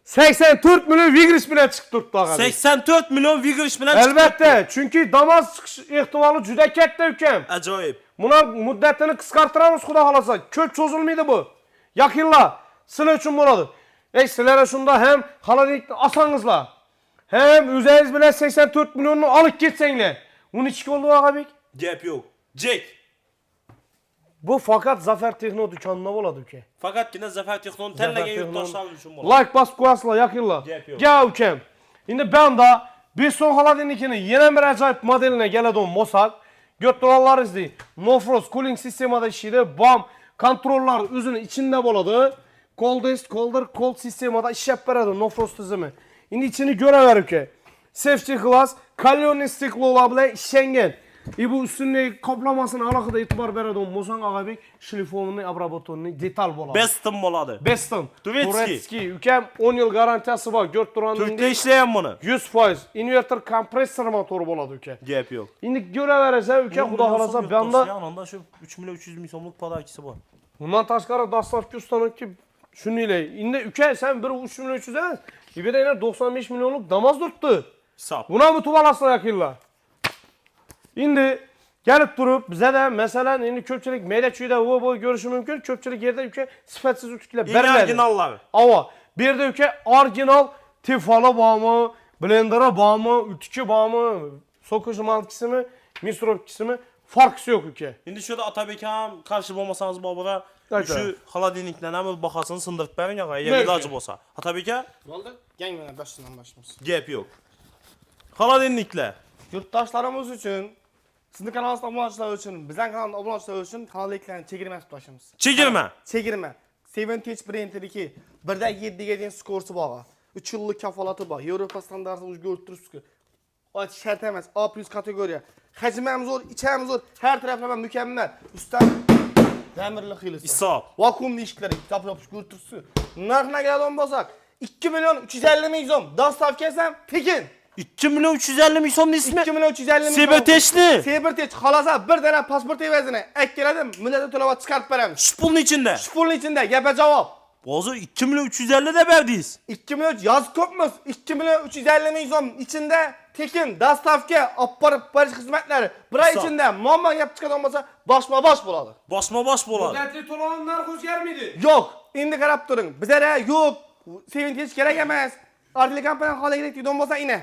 84 milyon Vigris bile çıktı durdu ağabey. 84 milyon Vigrish bilen çıktı. Elbette. Çünkü damaz çıkış ihtimali juda katta ülkem. Acayip. Buna müddetini kıskartıramiz xudo xolasa. Ko'p cho'zilmaydi bu. Yaqinlar sizlar uchun bo'ladi. Sizlar shunda ham xolodilnikni olsangizlar, hem o'zingiz bilan 84 milyonni olib ketsanglar. 12 bo'ldi Ag'abek. Gap yok. Jack. Bu faqat Zafer Texno do'konida bo'ladi uka. Faqatgina Zafer Texno'nun tanlagan yurtdoshlar uchun bo'ladi. Like bas qo'yasizlar yaqinlar. Gap yo'q. Ga ukam. Endi banda 5 so'm xolodilnikini yana bir ajoyib modeline keladigan bo'lsak, götüralaringizni no frost cooling sistemada ishlaydi. BAM kontrollar o'zini ichida bo'ladi. Coldest, colder, cold sistemada ishlab beradi no frost tizimi. Endi ichini ko'raver uka. Safety glass, kalyonli stiklolar bilan ishlangan. Bu üstündeki kaplamasına alohida e'tibor beradigan bo'lsang Ag'abek, shlifonli, обработанный detal bo'ladi. Bestim bo'ladi. Beston. Turetski. Ukam 10 yil garantiyasi bor. Ko'rib turganingizdek Turkda ishlayan bunu. 100%. Inverter kompressor motori bo'ladi uka. Gap yok. Endi ko'raverasiz uka, xudo xolasa banda Yanında şu 3 milyon 300 bin so'mlik podarkisi var. bundan tashqari dastavki ustanovki shuningdek. Endi uka sen bir 3 milyon 300 emas, ibida yana 95 milyonlik damoz turibdi. Sap. Buna mı tuvalaslar yakınlar? Endi gelip durup bize de mesela endi ko'pchilik mayda chuyda o boy görüşü mümkün. Ko'pchilik yerde uka sifatsiz utklar En beriladi. orijinalları. Ava bir yerde uka orijinal tifali bormi, blenderi bormi, ütki bormi, sokuş malkisi mi, misrovkisi mi farkı yok uka. Şimdi şurada Atabek ham karşı olmasanız babura Evet, şu evet. xolodilnikdan ham bahasını sındırıp berin ya Ne eğer ilacı için? bolsa. Atabek ha Bo'ldi. Yangidan boshdan boshlaymiz. gap yok. Xolodilniklar. Yurtdoshlarimiz uchun, sizning kanalingizga obunachilar uchun, bizning kanalga obunachilar uchun xonadilliklarni chegirma boshlaymiz. Chegirma. Chegirma. 7H brendidagi 1dan 7ga дейін skorsi bor. 3 yillik kafolati bor. Yevropa standartini o'zgartirib turibsiz. Ot shart emas, A+ kategoriya. Hajmi ham zo'r, ichi ham zo'r, har taraflama mukammal. Ustam ta'mirli xilisi. Hisob. Vakuumli eshiklar, yopish ko'rtiribsiz. Narxini keladigan bo'lsak, 2 milyon 350 ming so'm. Dostavka ham tekin. 2 milyon 350 bin so'mning ismi. 2 milyon 350 ming. Seberteşli. Seberteş xolasa bir dana pasport evazini akkeladim, millatga to'lab chiqarib beramiz. Şu pulun içinde. Shu pulning ichida gapga javob. Bozu 2 milyon 350 de verdiniz. 2 milyon yozib ko'pmiz. 2 milyon 350 ming so'm ichida tekin dastavka olib borib berish xizmatlari bir oy Sağ ol. ichida muammo gap chiqadigan bo'lsa, boshma-bosh bo'ladi. Basma baş bolar. Müddetli to'lovning narxi o'zgarmaydi. Yo'q, endi qarab turing. Bizda yo'q, sevinch kerak emas. Artli kompaniya holiga deydigan bo'lsa, ine.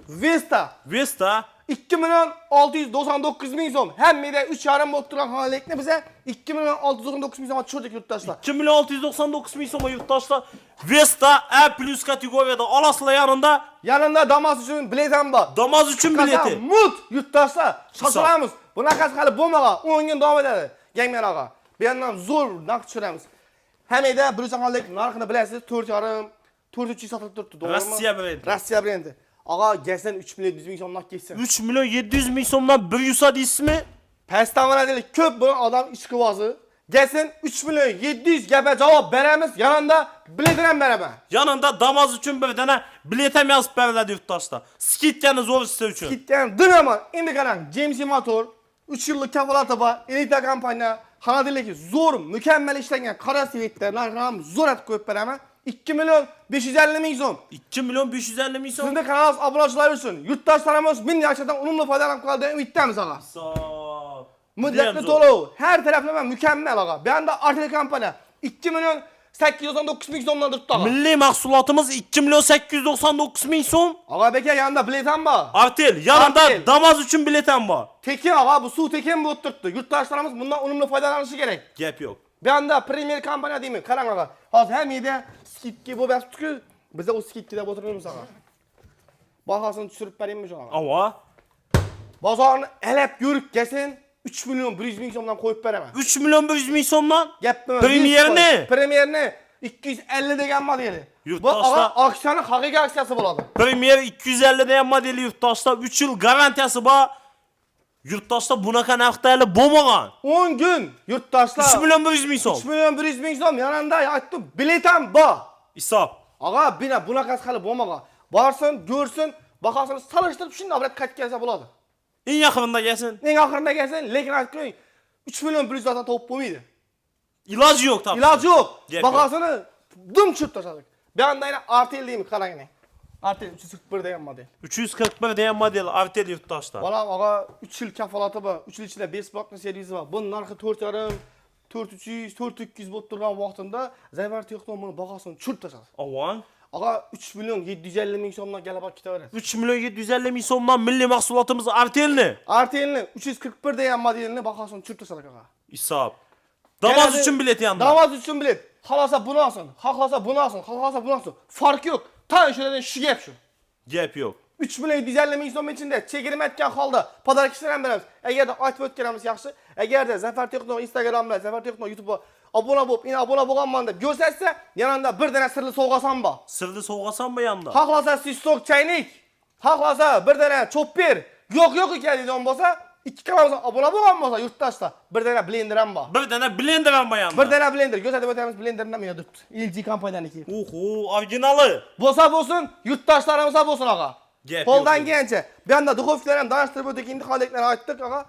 Vesta Vesta 2 milyon 699 ming so'm. Hammada 3,5 bo'lib turgan holikni biza 2 milyon 699 ming so'm tushirdik yurtdoshlar. 2 milyon 699 bin so'ma yurttaşlar. Vesta A+ kategoriyada alasıla yanında Yanında damas uchun bilezam bor. damaz üçün bileti. Mut yurtdoshlar, shoshilamiz. Bunaqasi hali bo'lmagan, 10 kun davom etadi. Yangman og'a. Bu yerdan zo'r naqd tushiramiz. Hammada bir holik narxini bilasiz, 4,5 400 sotilib turibdi, to'g'rimi? Rossiya brendi. Rossiya brendi. Og'a, gelsen 3 milyon 100 ming so'mdan ketsin. 3 milyon 700 bin so'mdan bir yusad ismi. Pastavanadalik ko'p bu odam ishqibozi. Gelsin 3 milyon 700 gapga javob beramiz. Yanında biletiram beraman. Yanında damaz üçün bir tane biletem yazıp veriladi yurttaşlar. Skitkanı zor size üçün. Gitgan dinaman. Endi qarang, James motor 3 yillik kafolati bor. Elita kompaniya xonadiligi zo'r, mukammal ishlangan qora svetlar narxini zo'r atib qo'yib beraman. 2 milyon 550 ming so'm. 2 milyon 550 bin so'm. Sizning kanalimiz obunachilari uchun yurtdoshlarimiz ming yaxshidan unumli foydalanib qoladi. Umiddamiz og'a. Sağ. Müddetli Diyem to'lov, her taraflama mükemmel ağa. Ben de Artel kampanya 2 milyon 899 ming so'mdan turibdi ağa. Milliy mahsulotimiz 2 milyon 899 ming so'm. Ağa beka yanında biletim var. Artel yanında Artel. Damaz üçün biletim var. Tekin ağa bu su tekin bu turibdi. Yurttaşlarımız bundan unumlu faydalanışı gerek. Gap yok. Ben de Premier kampanya deyim. Qarang ağa. Hozir ham yerde skidki bu bastı bize o skidki deb o'tiramiz ağa. Bahasını tushirib beraymi ağa? Ava. Bozorni elep yürüp gelsin 3 milyon 100 ming so'mdan qo'yib beraman. 3 milyon 100 ming so'mdan. Gapmi? Premierni? Premierni 250 degan modeli. Bu Yurtdoshlar- ağa aksiyonun haqiqiy aksiyasi bo'ladi. Premier 250 degan modeli yurtdoshlar 3 yil garantiyasi bor. Yurtdoshlar bunaqa narxda bo'lmagan. 10 gün 3 yurttaşlar milyon 100 ming 3 so'm. milyon 100 ming so'm yanında aytdim biletim bor. Hisob. Ağa bunaqasi hali bo'lmagan. Borsın, görsün, bahasını salıştırıp shunday bilet qaytib bo'ladi. Eng yaqinda kelsin. Eng oxirida kelsin, lekin aytib qo'ying 3 milyon 100 zaten topib bo'lmaydi. İlacı yok tabii. İlacı yok. Gap Bahasını dım çırp taşadık. Ben de yine Artel diyeyim qarang. Artel 341 degan model. 341 degan model Artel yurtdoshlar. Bana ağa 3 yıl kafalatı var. 3 yıl içinde 5 baklı servisi var. Bunun narxı 4,5, 4,300, 4,200 bo'lib turgan vaqtında Zayvar Texnon bunu bahasını çırp taşadı. Avan. Ağa 3 milyon 750 ming so'mdan kelib ketaveradi. 3 milyon 750 ming so'mdan milliy mahsulotimiz Artelni. Artelni 341 degan modelini bahasını çırp taşadık ağa. Hisob. Damaz Geladi- üçün bilet yanında. Damaz üçün bilet. Halasa bunu alsın, haklasa bunu alsın, haklasa bunu alsın. Fark yok. Tan şuradan şu gap şu. Gap yok. 3 milyon 750 ming so'm içinde çekirim etken halda pazar kişilerden beramiz. Eğer de aytib o'tganimiz yaxshi, eğer de Zafer Texno Instagramda, Zafer Texno YouTube'a abone bo'lib, ina abone bo'lganman deb ko'rsatsa, yanında bir dana sirli sovg'asam bor. Sirni sovg'asan mı yanında? Haklasa sistok çaynik, haklasa bir dana chopper, yo'q ekan deydigan bo'lsa, ikki kanalga abone bo'lgan bo'lsa yurtdoshlar, bir dana blender ham bor. Bir tane blender var mı yanında? Bir dana blender, ko'rsatib o'tamiz blenderdan men turibdi. LG kompaniyaniki. Oho, orijinali. Bo'lsa bo'lsin, yurtdoshlarimiz bo'lsin ağa. Gap Qo'ldan yo'q. kelgancha. Bu yerda duxovkalar ham danıştırib o'tdik, endi holatlarni aytdik ağa.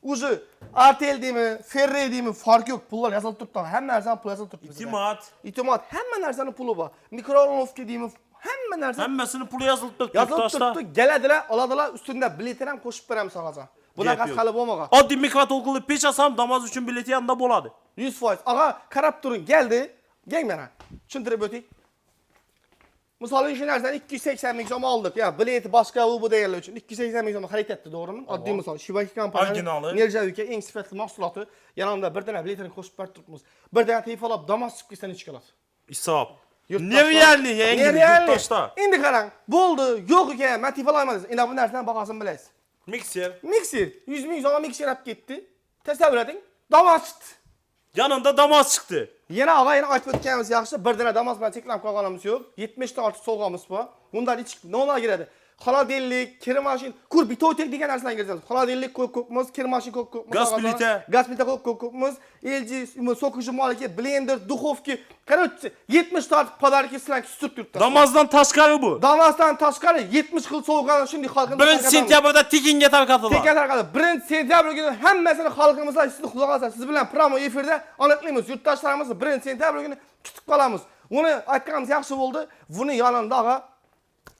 Uzi Artel deymi, Ferrari deymi fark yok. Pullar yazılıp turibdi. Hamma narsani pul yazılıp turibdi. İtimat. İtimat, hamma narsani puli bor. Mikrovolnovka deymi, hamma narsa Hemmesini pulu yazılıp durdu yazılıp yurtdoshlar. turibdi. Keladilar, oladilar, ustida biletini ham qo'shib beramiz ağa. Bunaqasi yo'q. hali bo'lmagan. Oddiy mikroto'lqinli pech olsam Damaz üçün bileti yanında bo'ladi. 100%. Ağa qarab turing, keldi. Gel mana. Tushuntirib o'ting. Misol shu narsani 280 ming so'm oldik. Ya bileti boshqa bu deganlar uchun 280 ming so'm xarid etdi, to'g'rimi? Oddiy misol. Shibaki kompaniyaning Originali. Nerjavika eng sifatli mahsuloti. Yanında bir dana biletini qo'shib berib turibmiz. Bir dana telefonlab Damas chiqib ketsa necha keladi? Hisob. Yurtdoshlar- Nerealni yangi Nerealni. yurtdoshlar. Endi qarang, bo'ldi, yo'q ekan, men telefonlayman. Endi bu narsadan bahosini bilasiz. Mikser. Mikser 100 ming so'mga mikser olib ketdi. Tasavvur eting, Damas chiqdi. Yanında Damaz çıktı. Yana ağa yana aytib o'tganimiz yaxshi, bir dana Damas bilan cheklanib qolganimiz yo'q. 70 dan ortiq sovg'amiz bor. Bundan ichki nima kerak? Xolodilnik, kir mashin, kur bitotek degan narsalarni kiritamiz. Xolodilnik ko'p-ko'pmiz, kir mashin ko'p-ko'pmiz. Gaz plita. Gaz plita ko'p-ko'pmiz. LG so'qishi maliki, blender, duxovka. Короче, 70 dan ortiq podarki sizlarga sutib turibdi. Damazdan tashqari bu. Damasdan tashqari 70 xil sovg'ani shunday xalqimizga 1 sentyabrda tekinga tarqatiladi. Tekin tarqaladi. 1 sentyabr kuni hammasini xalqimizga sizni xudo xolasa siz bilan promo efirda aniqlaymiz. Yurtdoshlarimizni 1 sentyabr kuni kutib qolamiz. Uni aytganimiz yaxshi bo'ldi. Buni yonida ağa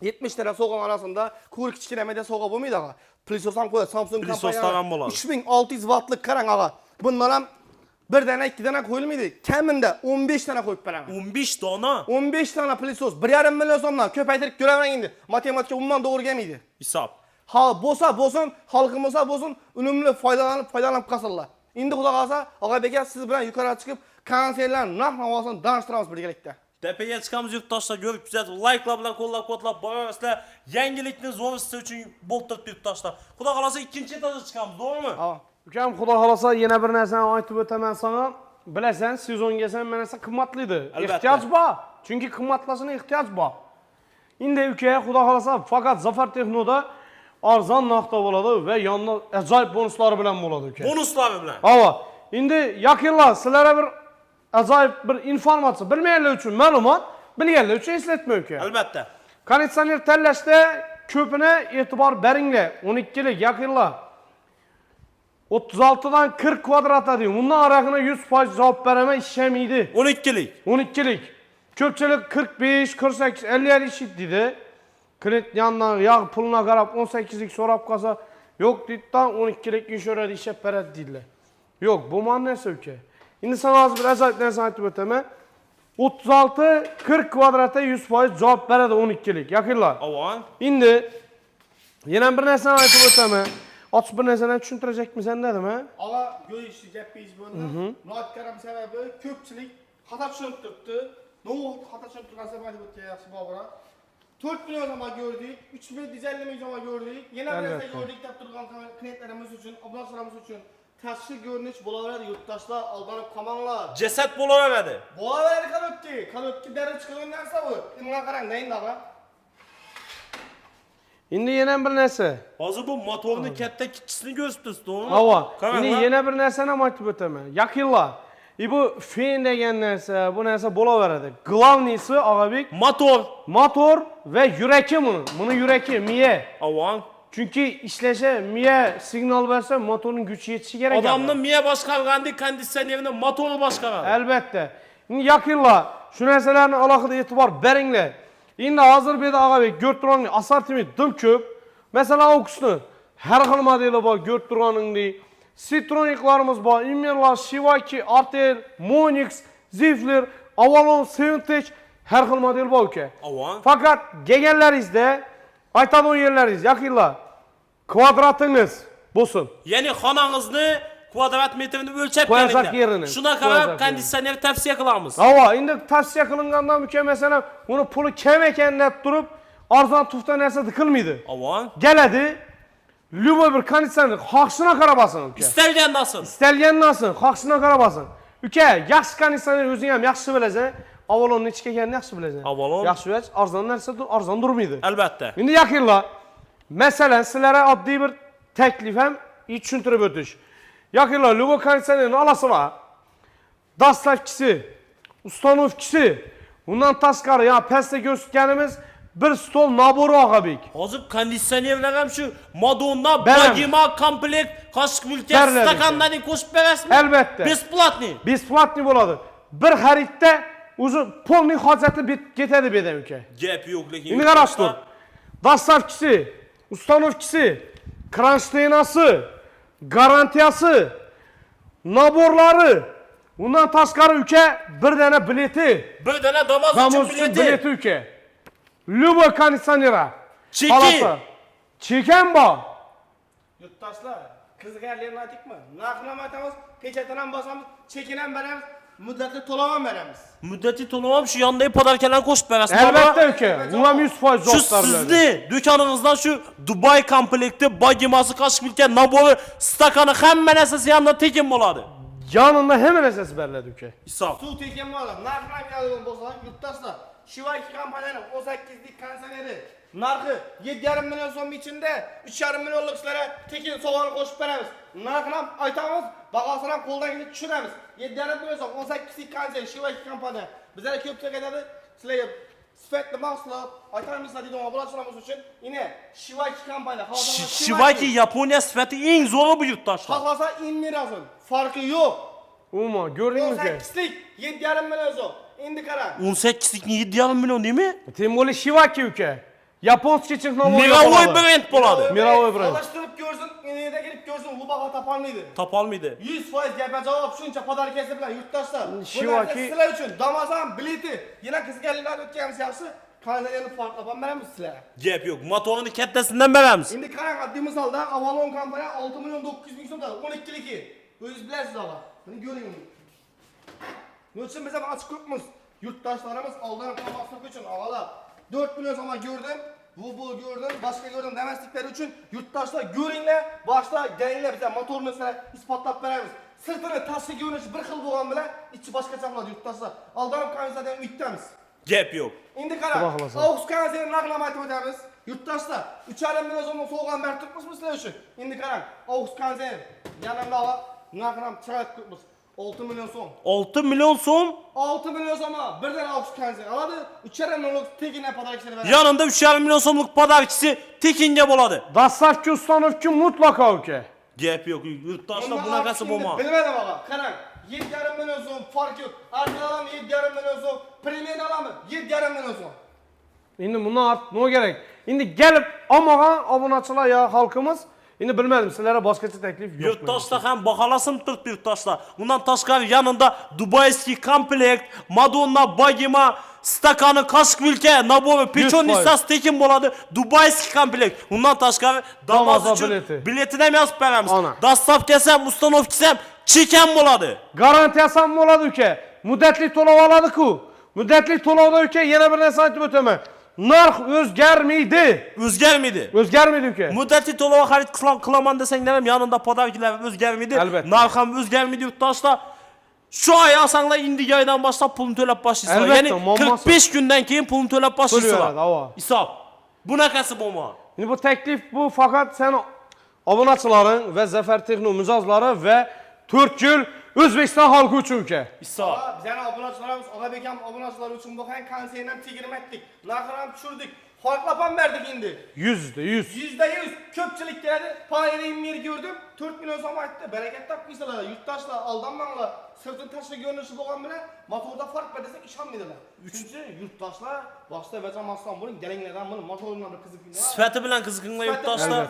70 tane sovg'a arasında kur kichkina media sovg'a bo'lmaydi ağa. Plissos ham qo'yadi. Samsung Plissoslar ham bo'ladi. 3600 wattlik qarang ağa. Bundan ham bir dana, ikki dana qo'yilmaydi. Kamida 15 dana qo'yib beraman. 15 dona. 15 dana plissos 1,5 million so'mdan ko'paytirib ko'ravering endi. Matematika umuman to'g'ri kelmaydi. Hisob. Ha bo'lsin, xalqimizga bo'lsin, unumli foydalanib qolsinlar. Endi xudo xolasa, og'a beka siz bilan yuqoriga chiqib, konsertlar narx-navosini danıştıramiz birgalikda. Tepe'ye çıkamiz yurtdoshlar görüp kuzatib, like'lar bilan qo'llab-quvvatlab boraversizlar. Yangilikni zo'r siz uchun bo'ltirib yurtdoshlar. Xudo xolasa ikkinchi etajga chiqamiz, to'g'rimi? Ha. Ukam, xudo xolasa yana bir narsani aytib o'taman sana. Bilasan, sezonga san mana narsa qimmatlıydı. Albatta. Ehtiyoj bor. Chunki qimmatlashini ehtiyoj bor. Endi uka, xudo xolasa faqat Zafer Texnoda arzon narxda bo'ladi va yonida ajoyib bonuslari bilan bo'ladi uka. Bonuslari bilan. Ava, endi yaqinlar sizlarga bir ajoyib bir informatsiya, bilmaganlar uchun ma'lumot, bilganlar uchun eslatma uka. Albatta. Konditsioner tanlashda ko'pini e'tibor beringlar. 12 lik yaqinlar 36 dan 40 kvadrat deydi. Bundan arasına 100% cevap beraman ishlamaydi. 12 lik. 12 lik. Ko'pchilik 45, 48, 50 ishit dedi. Klient yandan yağ puluna qarab 18 lik so'rab qolsa, Yok dittan 12'lik inşöre işe peret değiller. Yok bu man ne söke. Şimdi sana az bir azayt ne sanatı öteme. 36-40 kvadrata 100% cevap veredi 12'lik. Yakınlar. Avan. Şimdi yine bir nesne aytıp öteme. Açıp bir nesne düşündürecek mi sen dedim ha? Ama görüşü gepimiz bunu. Murat Karam sebebi köpçilik hata düşünüp tuttu. Ne oldu hata düşünüp tutkan sebebi bu yaxşı babura. 4 milyon zaman gördük, 3 milyon dizellemeyi zaman gördük. Yine bir nesne gördük dep turgan klientlerimiz için, abonatlarımız için. Taşlı görünüş bulaverdi yurttaşlar aldanıp kamanlar. Ceset bulaverdi. Bulaverdi kanöpki. Kanöpki derip çıkılan nerse bu. İmran Karan neyin daha? Şimdi yine bir nesne. Hazır bu motorunu katta kiçisini gösterdi doğru mu? Hava. Karan Şimdi lan. yine bir nesne aytıp öteme. Yakınlar. Bu fen degen nerse, bu nerse bulaverdi. Glavnisi ağabey Motor. ve yüreki bunun. Bunun yüreki, miye. Avan. Çünkü işleşe miye signal verse motorun gücü yetişi gerek. Adamın miye başkargandı, kondisyonerine motoru başkargandı. Elbette. Şimdi yakınlar. Şu nesnelerin alakada itibar berinle. Şimdi hazır bir de ağabey görtüranın asartimi dım köp. Mesela okusunu her xil modeli var görtüranın diye. Citroniklarımız var. Immerlar, Shivaki, Artel, Monix, Zifler, Avalon, Seventech her xil model var ki. Avan. Fakat gegenlerizde aytadığın yerleriz yakınlar. Kvadratınız bulsun. Yani xonangizni kvadrat metrini ölçep Koyacak yerini. Şuna Koyacak qarab kondisyoner tavsiye qilamiz. Hava, indi tavsiye kılıngandan müke mesela bunu pulu kem eken dep durup arzan tufta nerse tıkılmıydı. Avan. Geledi, lübo bir kondisyoner haksına karabasın üke. İstelgen nasıl? İstelgen nasıl, haksına karabasın. Üke, yaxşı kondisyoner özün hem yaxşı bilece, Avalon'un içki ekenini yaxşı bilece. Avalon. Yaxşı bilece, arzan nerse arzan durmaydı. Elbette. Şimdi yakınlar, mesela sizlere adlı bir teklif hem düşüntürüp ötüş. Yakınlar, lübo kondisyonerin alası var. Dastavkisi, ustanovkisi, bundan taskarı ya peste göstergenimiz bir stol naboru ağabey. Hazır kondisyonerler hem şu Madonna, Benim. bagima, komplekt, kaşık mülke, Berler stakanlarını koşup verasmi. Elbette. Besplatni. Besplatni boladı. Bir haritte uzun polning haceti getedi bedem ülke. Gep yok lekin. Şimdi karıştır. Dastavkisi, ustanovkisi, kranşteynası, garantiyası, naborları, bundan taskarı ülke bir tane bileti. Bir tane damaz Damız için için bileti. bileti ülke. Lübo kondisiyonera. Çeki. Halası. Çeken ba. Yurttaşlar, kızgarlarını aytık mı? Naklam aytamız, peçetenen basamız, çekinen veremiz, müddetli tolaman veremiz. Müddeti tolamam şu yandayı padarkeler koşup verasmi. Elbette ülke. Bundan 100% Şu cevaplar sizni dükkanınızdan şu Dubai komplekti, bagiması, kaşık mülke, naboru, stakanı hemen esası yanında tekin boladı. Yanında hemen esas veriledi ülke. İsa. Su teken var. Naklam yazılın bozulak, yurttaşlar. Şivaki kampanyanın 18'lik kanserleri. Narkı 7,5 milyon son içinde 3,5 milyonluk sizlere tekin soğanı koşup veremiz. Naklam aytamız, bakasına koldan gidip düşüremiz. 7,5 milyon son 18'lik kanser Şivaki kampanya. Bizlere köpçek ededi. Sizlere sıfatlı mahsulat, aytamızla dedim ama bulaştırmamız için yine Şivaki kampanya. Şivaki Japonya sıfatı en zoru bu yurttaşlar. Haklasa inmir yazın. Farkı yok. Uma gördün mü ki? 18'lik 7,5 milyon son. İndi kara. 18'lik 7,5 milyon değil mi? Timoli Shivaki ülke. Japonski için namoru Miravoj brand boladı. Miravoj brand. Alıştırıp görsün, ineye de gelip görsün, bu baka tapanlıydı. Tapal mıydı? 100% gebe cevap şunca padar kesi bilen yurttaşlar. Şivaki- Bu sizler için Damazan, bileti, yine kız gelinler öteceğimiz yaxşı, kanallarını farklı yapan veremiz sizlere. Gep yok. Motorunu kettesinden veremiz. Şimdi karan adli misalda Avalon kampanya 6 milyon 900 bin sonunda 12'liki. Öz bilesiz ama. Bunu görün. Bunun için bize açık yokmuz. Yurttaşlarımız aldan kalmasını için ağala. 4 milyon zaman gördüm. Bu gördüm, başka gördüm demezlikleri için yurttaşlar görünle, başta gelinle bize motorunu mesela ispatlap veremiz. Sırtını taşı görünüş bir xil boğan bile içi başka çapladı yurttaşlar. Aldanıp kanizade ümittemiz. Gep yok. İndi kara, Sabah olasın. Ağustos kanizade naklam aytıp ödemiz. Yurttaşlar, 3,5 milyon zaman soğuğan beri tutmuş mu sizler için? İndi kara, Ağustos kanizade yanımda var, naklam çırak tutmuş. 6 milyon son. 6 milyon son. 6 milyon zaman birden Ağustos kanizade aladı. 3,5 milyonluk tekine padar kişileri verir. Yanında 3,5 milyon sonluk padarkisi tekince boladı. Dastavki ustanovki mutlaka ülke. Gep yok. Yurttaşlar buna kasıp olma. Bilmedim baba. Karan. 7,5 milyon son fark yok. Arkadan alamı 7,5 milyon son. Premier alamı 7,5 milyon son. Şimdi bundan artık ne gerek? Şimdi gelip amağa abunatçılar ya halkımız Şimdi bilmedim sizlere başkaça teklif yok. Yurttaşlar hem bakalasın Türk yurttaşlar. Bundan taşkarı yanında Dubaiski komplekt, Madonna, Bagima, stakanı, kask ülke, nabolu, piçon 100%. nisas tekin boladı. Dubaiski komplekt. Bundan taşkarı damaz Damaza için bileti. biletine mi yazıp veremiz? Ana. Dastap kesem, ustanov kesem, çiken boladı. Garanti yasam mı oladı ülke? Müddetli tolav aladı ku. Müddetli tolavda ülke yine bir narsa aytib öteme. Narx özgermiydi. Özgermidi. Özgermiydi ülke. Muddeti tolava xarid kılaman desen demem yanında podarkiler özgermidi. Elbette. Narxam özgermidi yurttaşlar. Şu ay asanla indi aydan başlap pulunu төлep başlıyorlar. Elbette, Yani olmaz. 45 günden keyin pulunu төлep başlıyorlar. Buyur, ava. İsap. Bu ne kasıp olma? Şimdi bu teklif bu fakat sen abonaçıların ve Zafer Texno mücazları ve 4 yıl Özbekistan halkı için ülke. İsap. Bizden abunaçılarımız, Ağabeykem abunaçılar için bu kadar kanserden tigrim ettik. Narxıram düşürdük. Farklapan verdik indi. %100. %100 köpçülük geldi. Payereğin bir gördüm. 4 milyon zaman etti. Bereket takmışlar. Yurttaşlar aldanmanla sırtın taşlı görünüşü boğan bile motorda fark bedesek işanmıydılar. Üçüncü yurttaşlar başta Vezam Aslan bunun gelenlerden bunun motorundan da kızık günler. Sıfatı bilen kızgınla yurttaşlar.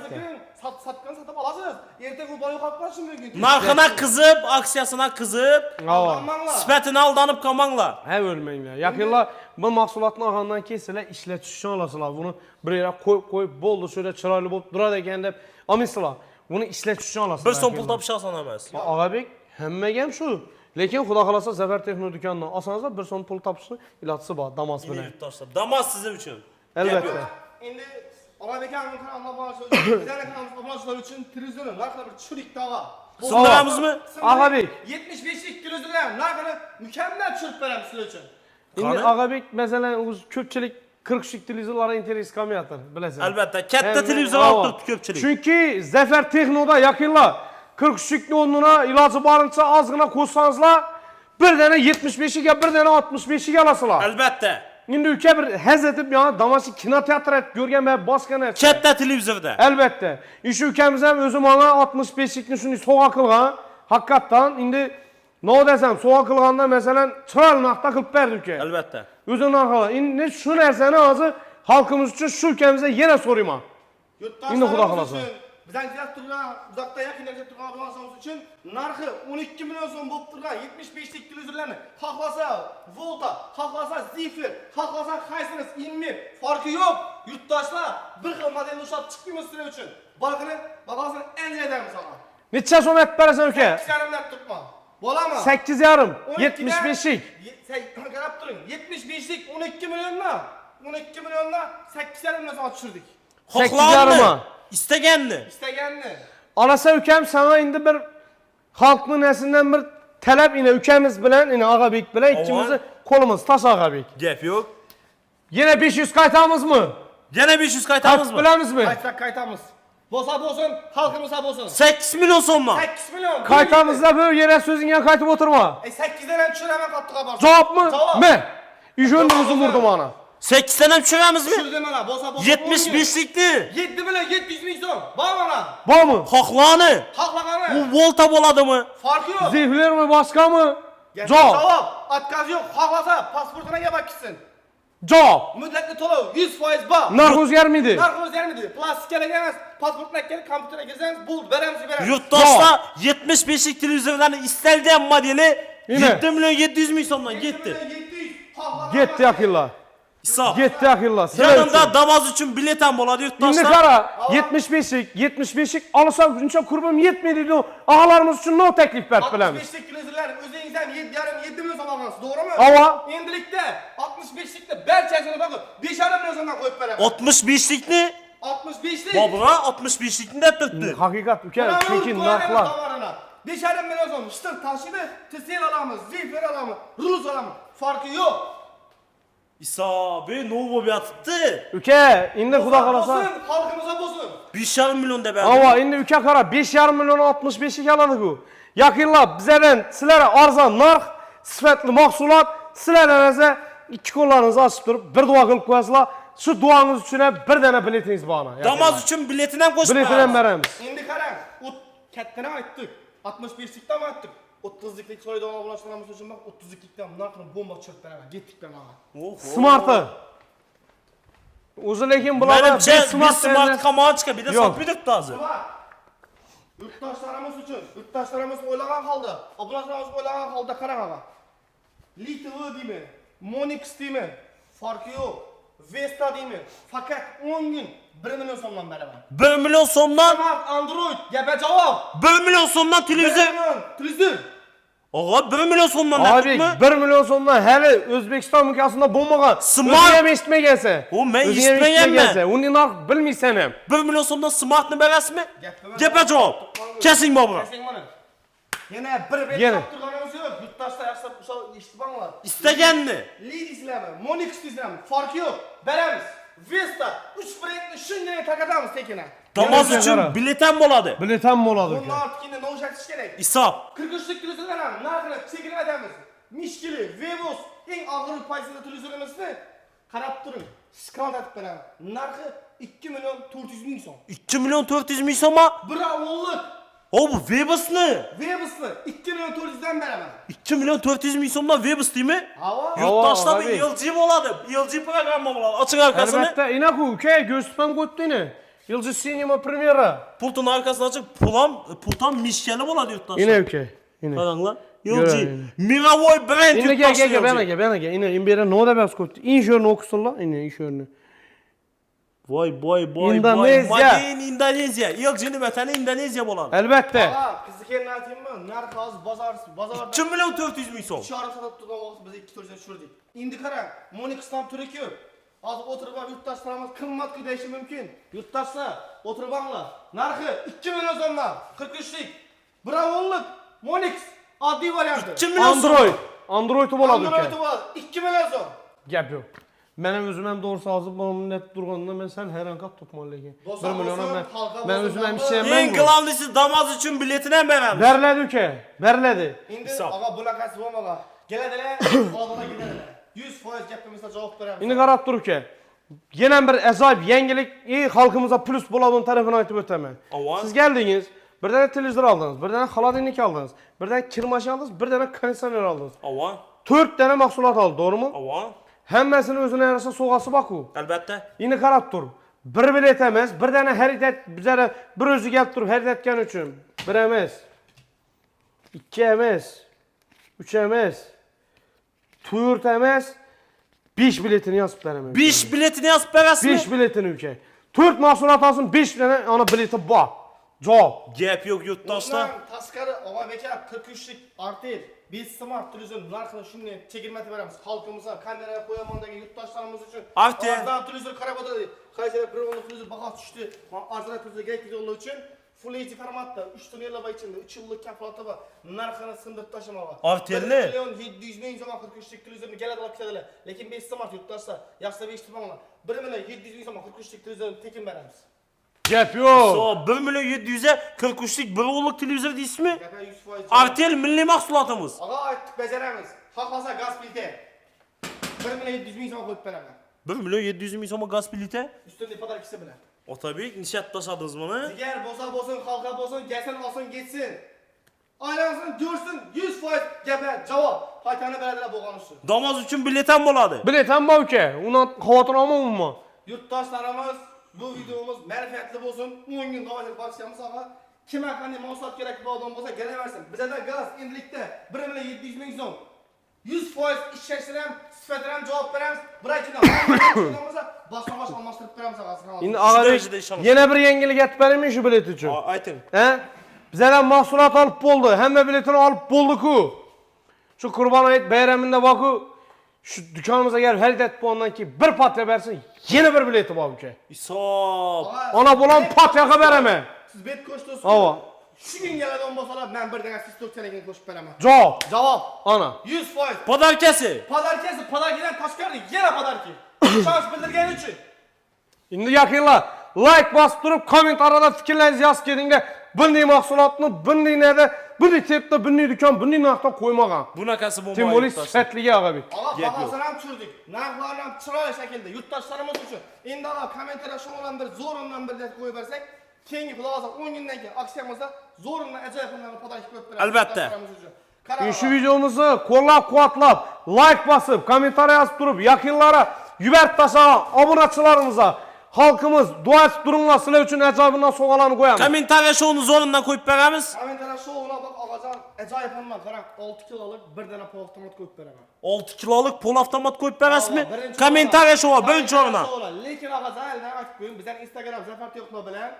Satkan satıp alasınız. Ertek bu balığı kalkmasın bir gün. Narxına kızıp, aksiyasına kızıp, Ava. Aldanmanla. sıfatına aldanıp kamanla. Hem ölmeyinler. Yakınlar bu mahsulatın ağından kesseler işletişini alasılar. Bunu bir yere koyup boldu şöyle çıraylı bulup durad eken dep amisılar. Bunu işletişini alasılar. Bir son pul tapışarsan emez. Ağabey hemmegem şu. Lekin xuda xalasa Zafer Texno dükkanından alsanızlar bir son pul tapışını ilaçsı var damas Yine bilen. yurttaşlar. Damaz sizin için. Elbette. Şimdi Ağabeykem kanalına bağışlıyoruz. Bizden kanalımız abunaçılar için trizyonun. Narkıda bir çürük dava. Sınırımız mı? Ağabey. 75'lik kilozlar narkını mükemmel çürük veren sizler için. Şimdi Qani? ağabey mesela köpçülük 40 şik televizorlara interes kalmayatır bilesiniz. Elbette. Katta Hem- televizyon Ava. aldı köpçülük. Çünkü Zafer Texno'da yakınlar 40 şikli onuna ilacı barınca azgına koşsanızlar bir tane 75'i gel bir tane 65'i gel alasılar. Elbette. Şimdi ülke bir hez etip yani Damaş'ı kinoteyatr et görgen ve baskan et. Katta televizyonda. Elbette. İş ülkemizde özüm ana 65'likni şunu soğa kılgan. Hakikaten indi ne desem soğa kılganda mesela çıral nakta kılıp verdi ülke. Elbette. Özüm nakala. Indi şu nerseni ağzı halkımız için şu ülkemize yine sorayım ha. Yine Xuda Yurttaşlarımız xalasa. için, bizden ziyaret turgan, uzakta yakın yakın turgan abonasımız için narxı 12 milyon son bulup turgan 75'lik televizorlarını haklasa Volta, haklasa Zifir, haklasa Haysınız, İmmir farkı yok. Yurttaşlar bir xil modelini uşaq çıkmıyor sizler için. Balkını babasını en ederiz sana. Neçe som et veresen ülke? 8 yarımdan tutma. Bola mı? 8 yarım. 75'lik. Sen karab durun. 75'lik 12 milyonla. 12 milyonla 8 yarımdan sana düşürdük. 8 Haklandı. yarıma. İstegenli. İstegenli. Alasa ülkem sana indi bir halkın nesinden bir talep yine ülkemiz bilen yine ağabeyik bilen ikimizi kolumuz taş ağabeyik. Gep yok. Yine 500 kaytamız mı? Gene 500 kaytamız Kaç mı? bilemiz mi? Kaytak kaytamız. Bosa bolsun, halkımıza bolsun. 8 milyon son mu? 8 milyon. Kaytamızda böyle yere sözünden kaytıp oturma. 8'den çüreme kattık abar. Cevap mı? Cevap. Me. İjönümüzü vurdum ana. 8 tane çüremiz mi? Çürdüm ana. Bosa 75'likti. 7 milyon 700 milyon. Bağ bana. Ba mı? Haklanı. Haklakanı. Bu volta boladı mı? Farkı yok. Zifler mi başka mı? Cevap. Cevap. Atkaz yok. Haklasa pasportuna gel bak gitsin. Cevap. Müddetli tolu 100% bağ. Narkoz yer miydi? Narkoz yer miydi? Plastik gelemez. Pasportuna gel, kompütere girseniz bul. Veremiz. Yurttaşlar 75'lik televizyonların isteldiğin modeli Yine. 7 milyon 700 milyondan gitti. Gitti akıllar. İsa. Gitti akıllar. Sıra Yanında üçün. damaz için biletem boladı Şimdi yurttaşlar. kara 75'lik alırsa üçüncü kurbum yetmedi diyor. Ağalarımız için ne teklif ver bilemiz. 65'lik kilozlar özünüzden 7 milyon zamanınız doğru mu? Ava. İndilikte 65'likte belçesine bakın 5,5 milyon zaman koyup verelim. 65'lik ne? 65'lik. Babına 65'likini de tuttu. Hakikat ülke çünkü narklar. 5,5 milyon zaman çıtır taşıdı. Tısir alamız, zifir alamız, ruz alamız. Farkı yok. İsa be ne oldu bir atıttı? Ülke indi kuda kalasa. Bozun, halkımıza bozun. 5,5 milyon da ben. Ava indi ülke kara 5,5 milyon 65'lik aladı bu. Yakınlar bizden sizlere arzan nark, sıfatlı mahsulat, sizlere ise iki kollarınızı açıp durup bir dua kılıp koyasılar. Şu duanız için bir tane biletiniz bana. Damaz için biletinden koşma. Biletinden veremiz. İndi karan, kettine attık. 65'likten mi attık? 30'lıklık soyda ona bulaştığımız için bak 32'likten narkını bomba çöp beraber gittik ben ağa. Smart'ı. Uzun lekin bulara Benim bir bir smart smart kamağa çıkar bir de Yok. sapıdık da hazır. Bak, Yurttaşlarımız için, yurttaşlarımız oylagan halda, obunaşlarımız oylagan halda qarang ağa. Litva deymi, Monix deymi, farkı yok. Vesta deymi, fakat 10 gün 1 milyon so'mdan beraber. 1 milyon so'mdan Smart Android, gapga javob. 1 milyon so'mdan televizor. Televizor. Ağa 1 milyon so'mdan Abi näqmi? 1 milyon so'mdan hali O'zbekiston mikasında bo'lmagan. Smart. O'zi ham eshitmagansan. O, men O'zi ham eshitmaganman. eshitmagansan. Uni narx bilmaysan ham. 1 milyon so'mdan smartni berasizmi? Gapga Gapga javob. Kesing bobur. Kesing mana. Yana bir bet Yana. turganimiz yo'q. Yurttaşlar yaxshi o'sha eshitibanglar. İsteganni. Lidislarmi, Monix deysizlarmi? Farqi yo'q. Beramiz. Vesta 3 brendni shunday taqatamiz tekina. Damoz Yana uchun qara. bilet ham bo'ladi. Bilet ham bo'ladi Bundan uka. ortiqini ne o'shatish kerak. Hisob. 43lik televizorlar ham narxini chegirmadamiz. Mishkili, Vebos eng og'ir payzada televizorimizni qarab turing. Skant aytib beraman. Narxi 2 milyon 400 ming so'm. 2 milyon 400 ming so'mma. Bravo'lik. O bu Webos'ni. Vebosni 2 milyon 400 dan beraman. 2 milyon 400 ming so'mdan Webos deymi? Havo. Yurtdoshlar abi. LG bo'ladi. LG programma bo'ladi. Oching arkasini. Albatta, inaku uka, go'stim qo'yibdi ini. LG Cinema Premiera. Pultun arkasini ochib, pultan mishkali bo'ladi yurtdoshlar. Ina uka. Ina. Qaranglar. Görəyin. LG Mировой brend Ina yurtdoshlar. gel banaga. Ina imbera noda bas qo'yibdi. İnşörünü okusunlar. Ina inşörünü. Voy. Indonezya. Madin Indoneziya. LG'ning vatani Indoneziya bo'ladi. Albatta. Ha, qiziqarli aytaymi? Narx hozir bozorda 2 milyon 400 ming so'm. Shahar sotib turgan vaqt biz 2 turga tushirdik. Endi qarang, Monixdan turi ko'p. Hozir o'tirib yurtdoshlarimiz qimmat deyishi mumkin. Yurtdoshlar, o'tirib olinglar. Narxi 2 million so'mdan 43lik. Bravo'lik Monix oddiy varianti. 2 milyon Android. Android'i bo'ladi Android uka. bor. 2 million so'm. Gap yo'q. Men ham o'zim ham to'g'risi hozir bu net turganda men sen hayron qolib turibman lekin. 1 million men o'zim ham ishlayapman. Eng glavnisi damoz uchun biletini ham beramiz. Beriladi uka. Beriladi. Endi Hisob. og'a bunaqasi bo'lmagan. Keladilar, oldinga ketadilar. 100% gapimizga javob beramiz. Endi qarab tur uka. Yana bir ajoyib yangilik xalqimizga plus bo'ladigan tarafini aytib o'taman. Avval. Siz keldingiz, bir dana televizor aldingiz, bir dana xolodilnik aldingiz, bir dana kir mashina aldingiz, bir dana konditsioner aldingiz. Avval. 4 dana mahsulot oldi, to'g'rimi? Avval. Hammasini o'zine yarasha so'g'asi bor-ku. Albatta. Endi qarab tur. Bir bilet emas, bir dana xarid et, bizlar bir o'zi kelib turib xarid etgan uchun. Bir emas. 2 emas. 3 emas. 4 emas. 5 biletini yozib beraman. 5 biletini yozib berasizmi? 5 biletini uka. 4 mahsulot olsin, 5 dana ana bileti bor. Javob. Gap yo'q yurtdoshlar. Bundan tashqari og'a beka 43lik artel 5 smart televizor narxini shunday chegirmatib beramiz. Xalqimizga kameraga qo'yamondagi yurtdoshlarimiz uchun. Artel. Arzon televizor qarab o'tiradi. Qaysidir bir o'nlik televizor baho tushdi. Arzon televizor kerak bo'lgan uchun Full HD formatda 3 tunnel ichida 3 yillik kafolati bor. Narxini sindirib tashlamoqqa. Artelni 1 million 700 ming so'm 43lik televizorni keladi olib ketadilar. Lekin 5 smart yurtdoshlar yaxshilab eshitmanglar. 1 million 700 ming so'm 43lik televizorni tekin beramiz. Gap yo'q. So 1 milyon 700'e 43'lik bir o'g'illik televizor deysizmi? Gapga 100%. Artel milliy mahsulotimiz. Ağa aytib bajaramiz. Xohlasa gaz plita. 1 million 700 ming so'm qo'yib beraman. 1 milyon 700 ming so'mga gaz plita. Üstünde podarkisi bilan. Otabek nishat tashladingiz buni. Zigar bo'lsa, xalqqa bo'lsin, gelsin olsin, ketsin. Aylansın, görsün, 100% gaplar, javob. Qaytani beradilar bo'lgan uchun. Damoz uchun bilet ham bo'ladi. Bilet ham bor uka. Undan xavotir olmayman. Yurtdoshlarimiz, bu videomuz ma'rifatli bo'lsin. 10 kun davomida borishamiz ağa. Kimga qanday mahsulot kerak bo'lgan bo'lsa, kelaversin. Bizda gaz endilikda 1 million 700 ming so'm. 100% ishlashlar ham, sifatlar ham javob beramiz. Bir aytgan boshqa almashtirib beramiz ağa. Endi darajada og'alik ishonamiz. yana bir yangilik aytib beraymi shu bilet uchun? Ayting. He? Bizlar mahsulot olib bo'ldi, hamma biletini olib bo'ldi-ku. Shu Qurbon hayit bayramida bor-ku, shu dukonimizga kelib xarid etib bo'lgandan keyin bir patya bersin, yana bir bileti bor uka. Hisob. Ona bulan patyaga beraman. Siz bet qo'shdiz. Ava. Shu kun keladigan bo'lsalar, men bir dana siz to'rtchaligini qo'shib beraman. Javob. Javob. Ana. 100%. Podarkasi. Podarkidan tashqari yana podarki. Ishonch bildirgani uchun. Endi yaqinlar like bosib turib, kommentariyada fikrlaringizni yozib ketinglar. Bunday mahsulotni, bunday narda, bunday tepda, bunday do'kon, bunday narxda qo'ymagan. Bunaqasi bo'lmaydi. Timoliy sifatliga og'abek. Ağa Gap yo'q. bahosini ham tushirdik. Narxlarni ham chiroyli shaklda yurtdoshlarimiz uchun. Endi ağa kommentariya shundan bir zo'rindan bir deb qo'yib bersak, keyingi xudo xohlasa 10 kundan keyin aksiyamizda zo'rindan ajoyib qilgan podarka qo'yib beramiz. Albatta. Shu videomizni qo'llab-quvvatlab, like bosib, kommentariya yozib turib, yaqinlara yuborib tashlagan obunachilarimizga Halkımız dua etip durumlar sizler için ecabından soğalanı koyalım. Kommentariya şovunu zorundan koyup beremiz. Komentara şovuna bak ağacan acayip hemen karak 6 kiloluk bir tane avtomat koyup veremem. 6 kiloluk pol avtomat koyup beresmi? Birinci Kommentariya ona. şova birinchi o'rinda. Lekin ağacan elden açıp koyun. Bizden Instagram Zafer Tiyokno bilen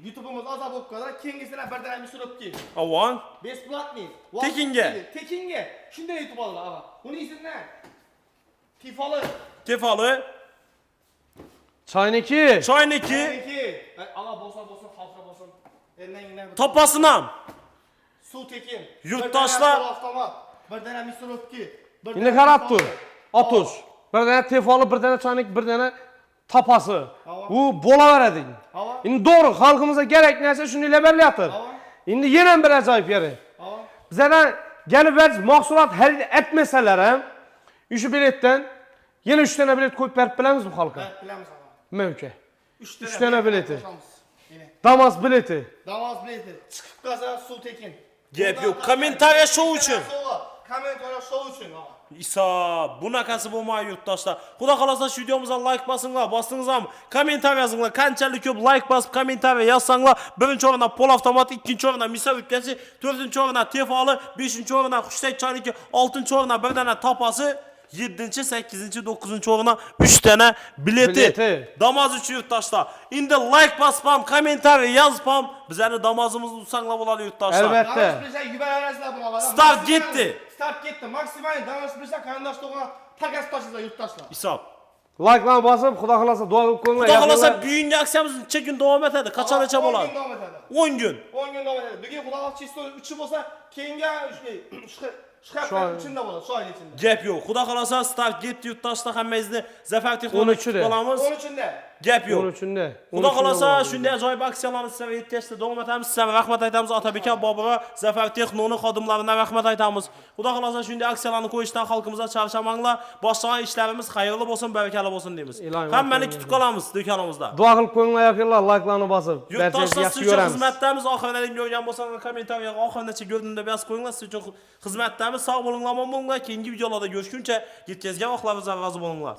YouTube'umuz azap olup kadar kengisine bir tane bir sürüp ki. Avon. Besplatni. Tekinge. Tekinge. Şunda YouTube alır ağa. Bunu izin ne? Tifalı. Tefalı. Çayniki. Çayniki. Tekinge. Ağa bolsa halka bolsun. Elinden yine. Topasınam. Su tekin. Yurttaşlar. Bir tane bir sürüp ki. Yine karat dur. Atış. Bir tane tefalı, bir tane çaynik, bir tane tapası. Bu bola veredin. Hava. Şimdi doğru halkımıza gerek neyse şunu ile belli yatır. Hava. Şimdi yine bir acayip yeri. Hava. Bizden gelip biz mahsulat her etmeseler hem şu biletten yine 3 tane bilet koyup verip bilemiz bu halka. Evet bilemiz ağa. Mümkün. 3 tane bileti. Yine. Damaz bileti. Damaz bileti. Çıkıp gaza su tekin. Gep yok. Kommentariya şov için. Kommentariya şov için ağa. İsa bunaqasi bo'lmaydi yurtdoshlar. Xudo xolasa shu videomizga like bosinglar, bosdingizmi? Kommentariy yozinglar. Qanchalik ko'p like bosib kommentariy yozsanglar, birinchi o'rinda pol avtomat, ikkinchi o'rinda misal o'tkazchi, to'rtinchi o'rinda tefoli, beshinchi o'rinda xushtak chaniki, oltinchi o'rinda bir dana topasi, 7, 8, 9 o'rinda 3 dana bileti. Bileti. Damoz uchun yurtdoshlar. Endi like bosib ham, kommentariy yozib ham bizlarni damozimizni utsanglar bo'ladi yurtdoshlar. Albatta. Danış bilse yübelerezler buna kadar. Start gitti. Start gitti. Maksimal danış bilse kandaş doğuna takas taşızlar yurttaşlar. Hisob. Like'larni bosib, xudo xolasa duo qilib qo'yinglar. Xudo xolasa bugungi aksiyamiz necha kun davom etadi? Qachongacha 10 bo'ladi? gün devam etadi. 10 gün. 10 gün devam etadi. Bugün xudo xolasa chisto 3'ü bo'lsa, keyingi Şu ay- shkaflar içinde bo'ladi, shu oyning içinde. Gap yo'q. Xudo xolasa start getdi yurtdoshlar hammangizni Zafar Texnologiya 13'ü de. kutib olamiz. 13'ünde. Gap yo'q. 13'ünde. Xudo xolasa shunday ajoyib aksiyalarni sizlarga yetkazishda davom etamiz. Sizlarga rahmat aytamiz. Otabek Boburga, Zafar Texnologiya xodimlariga rahmat aytamiz. Xudo xolasa shunday aksiyalarni qo'yishdan xalqimizga charchamanglar. Boshlagan ishlarimiz xayrli bo'lsin, barakali bo'lsin deymiz. Ilohim Hammani rahmat kutib qolamiz do'konimizda. Duo qilib qo'yinglar yo'qlar, like'larni bosib. Yurtdoshlar yaxshi siz uchun ko'ramiz. xizmatdamiz. Oxirida ko'rgan bo'lsangiz kommentariyaga oxirigacha ko'rdim deb yozib qo'yinglar. Siz uchun xizmatdamiz. Sog' bo'linglar, omon bo'linglar. Keyingi videolarda görüşguncha yetkazgan vaqtlaringiz rozi bo'linglar.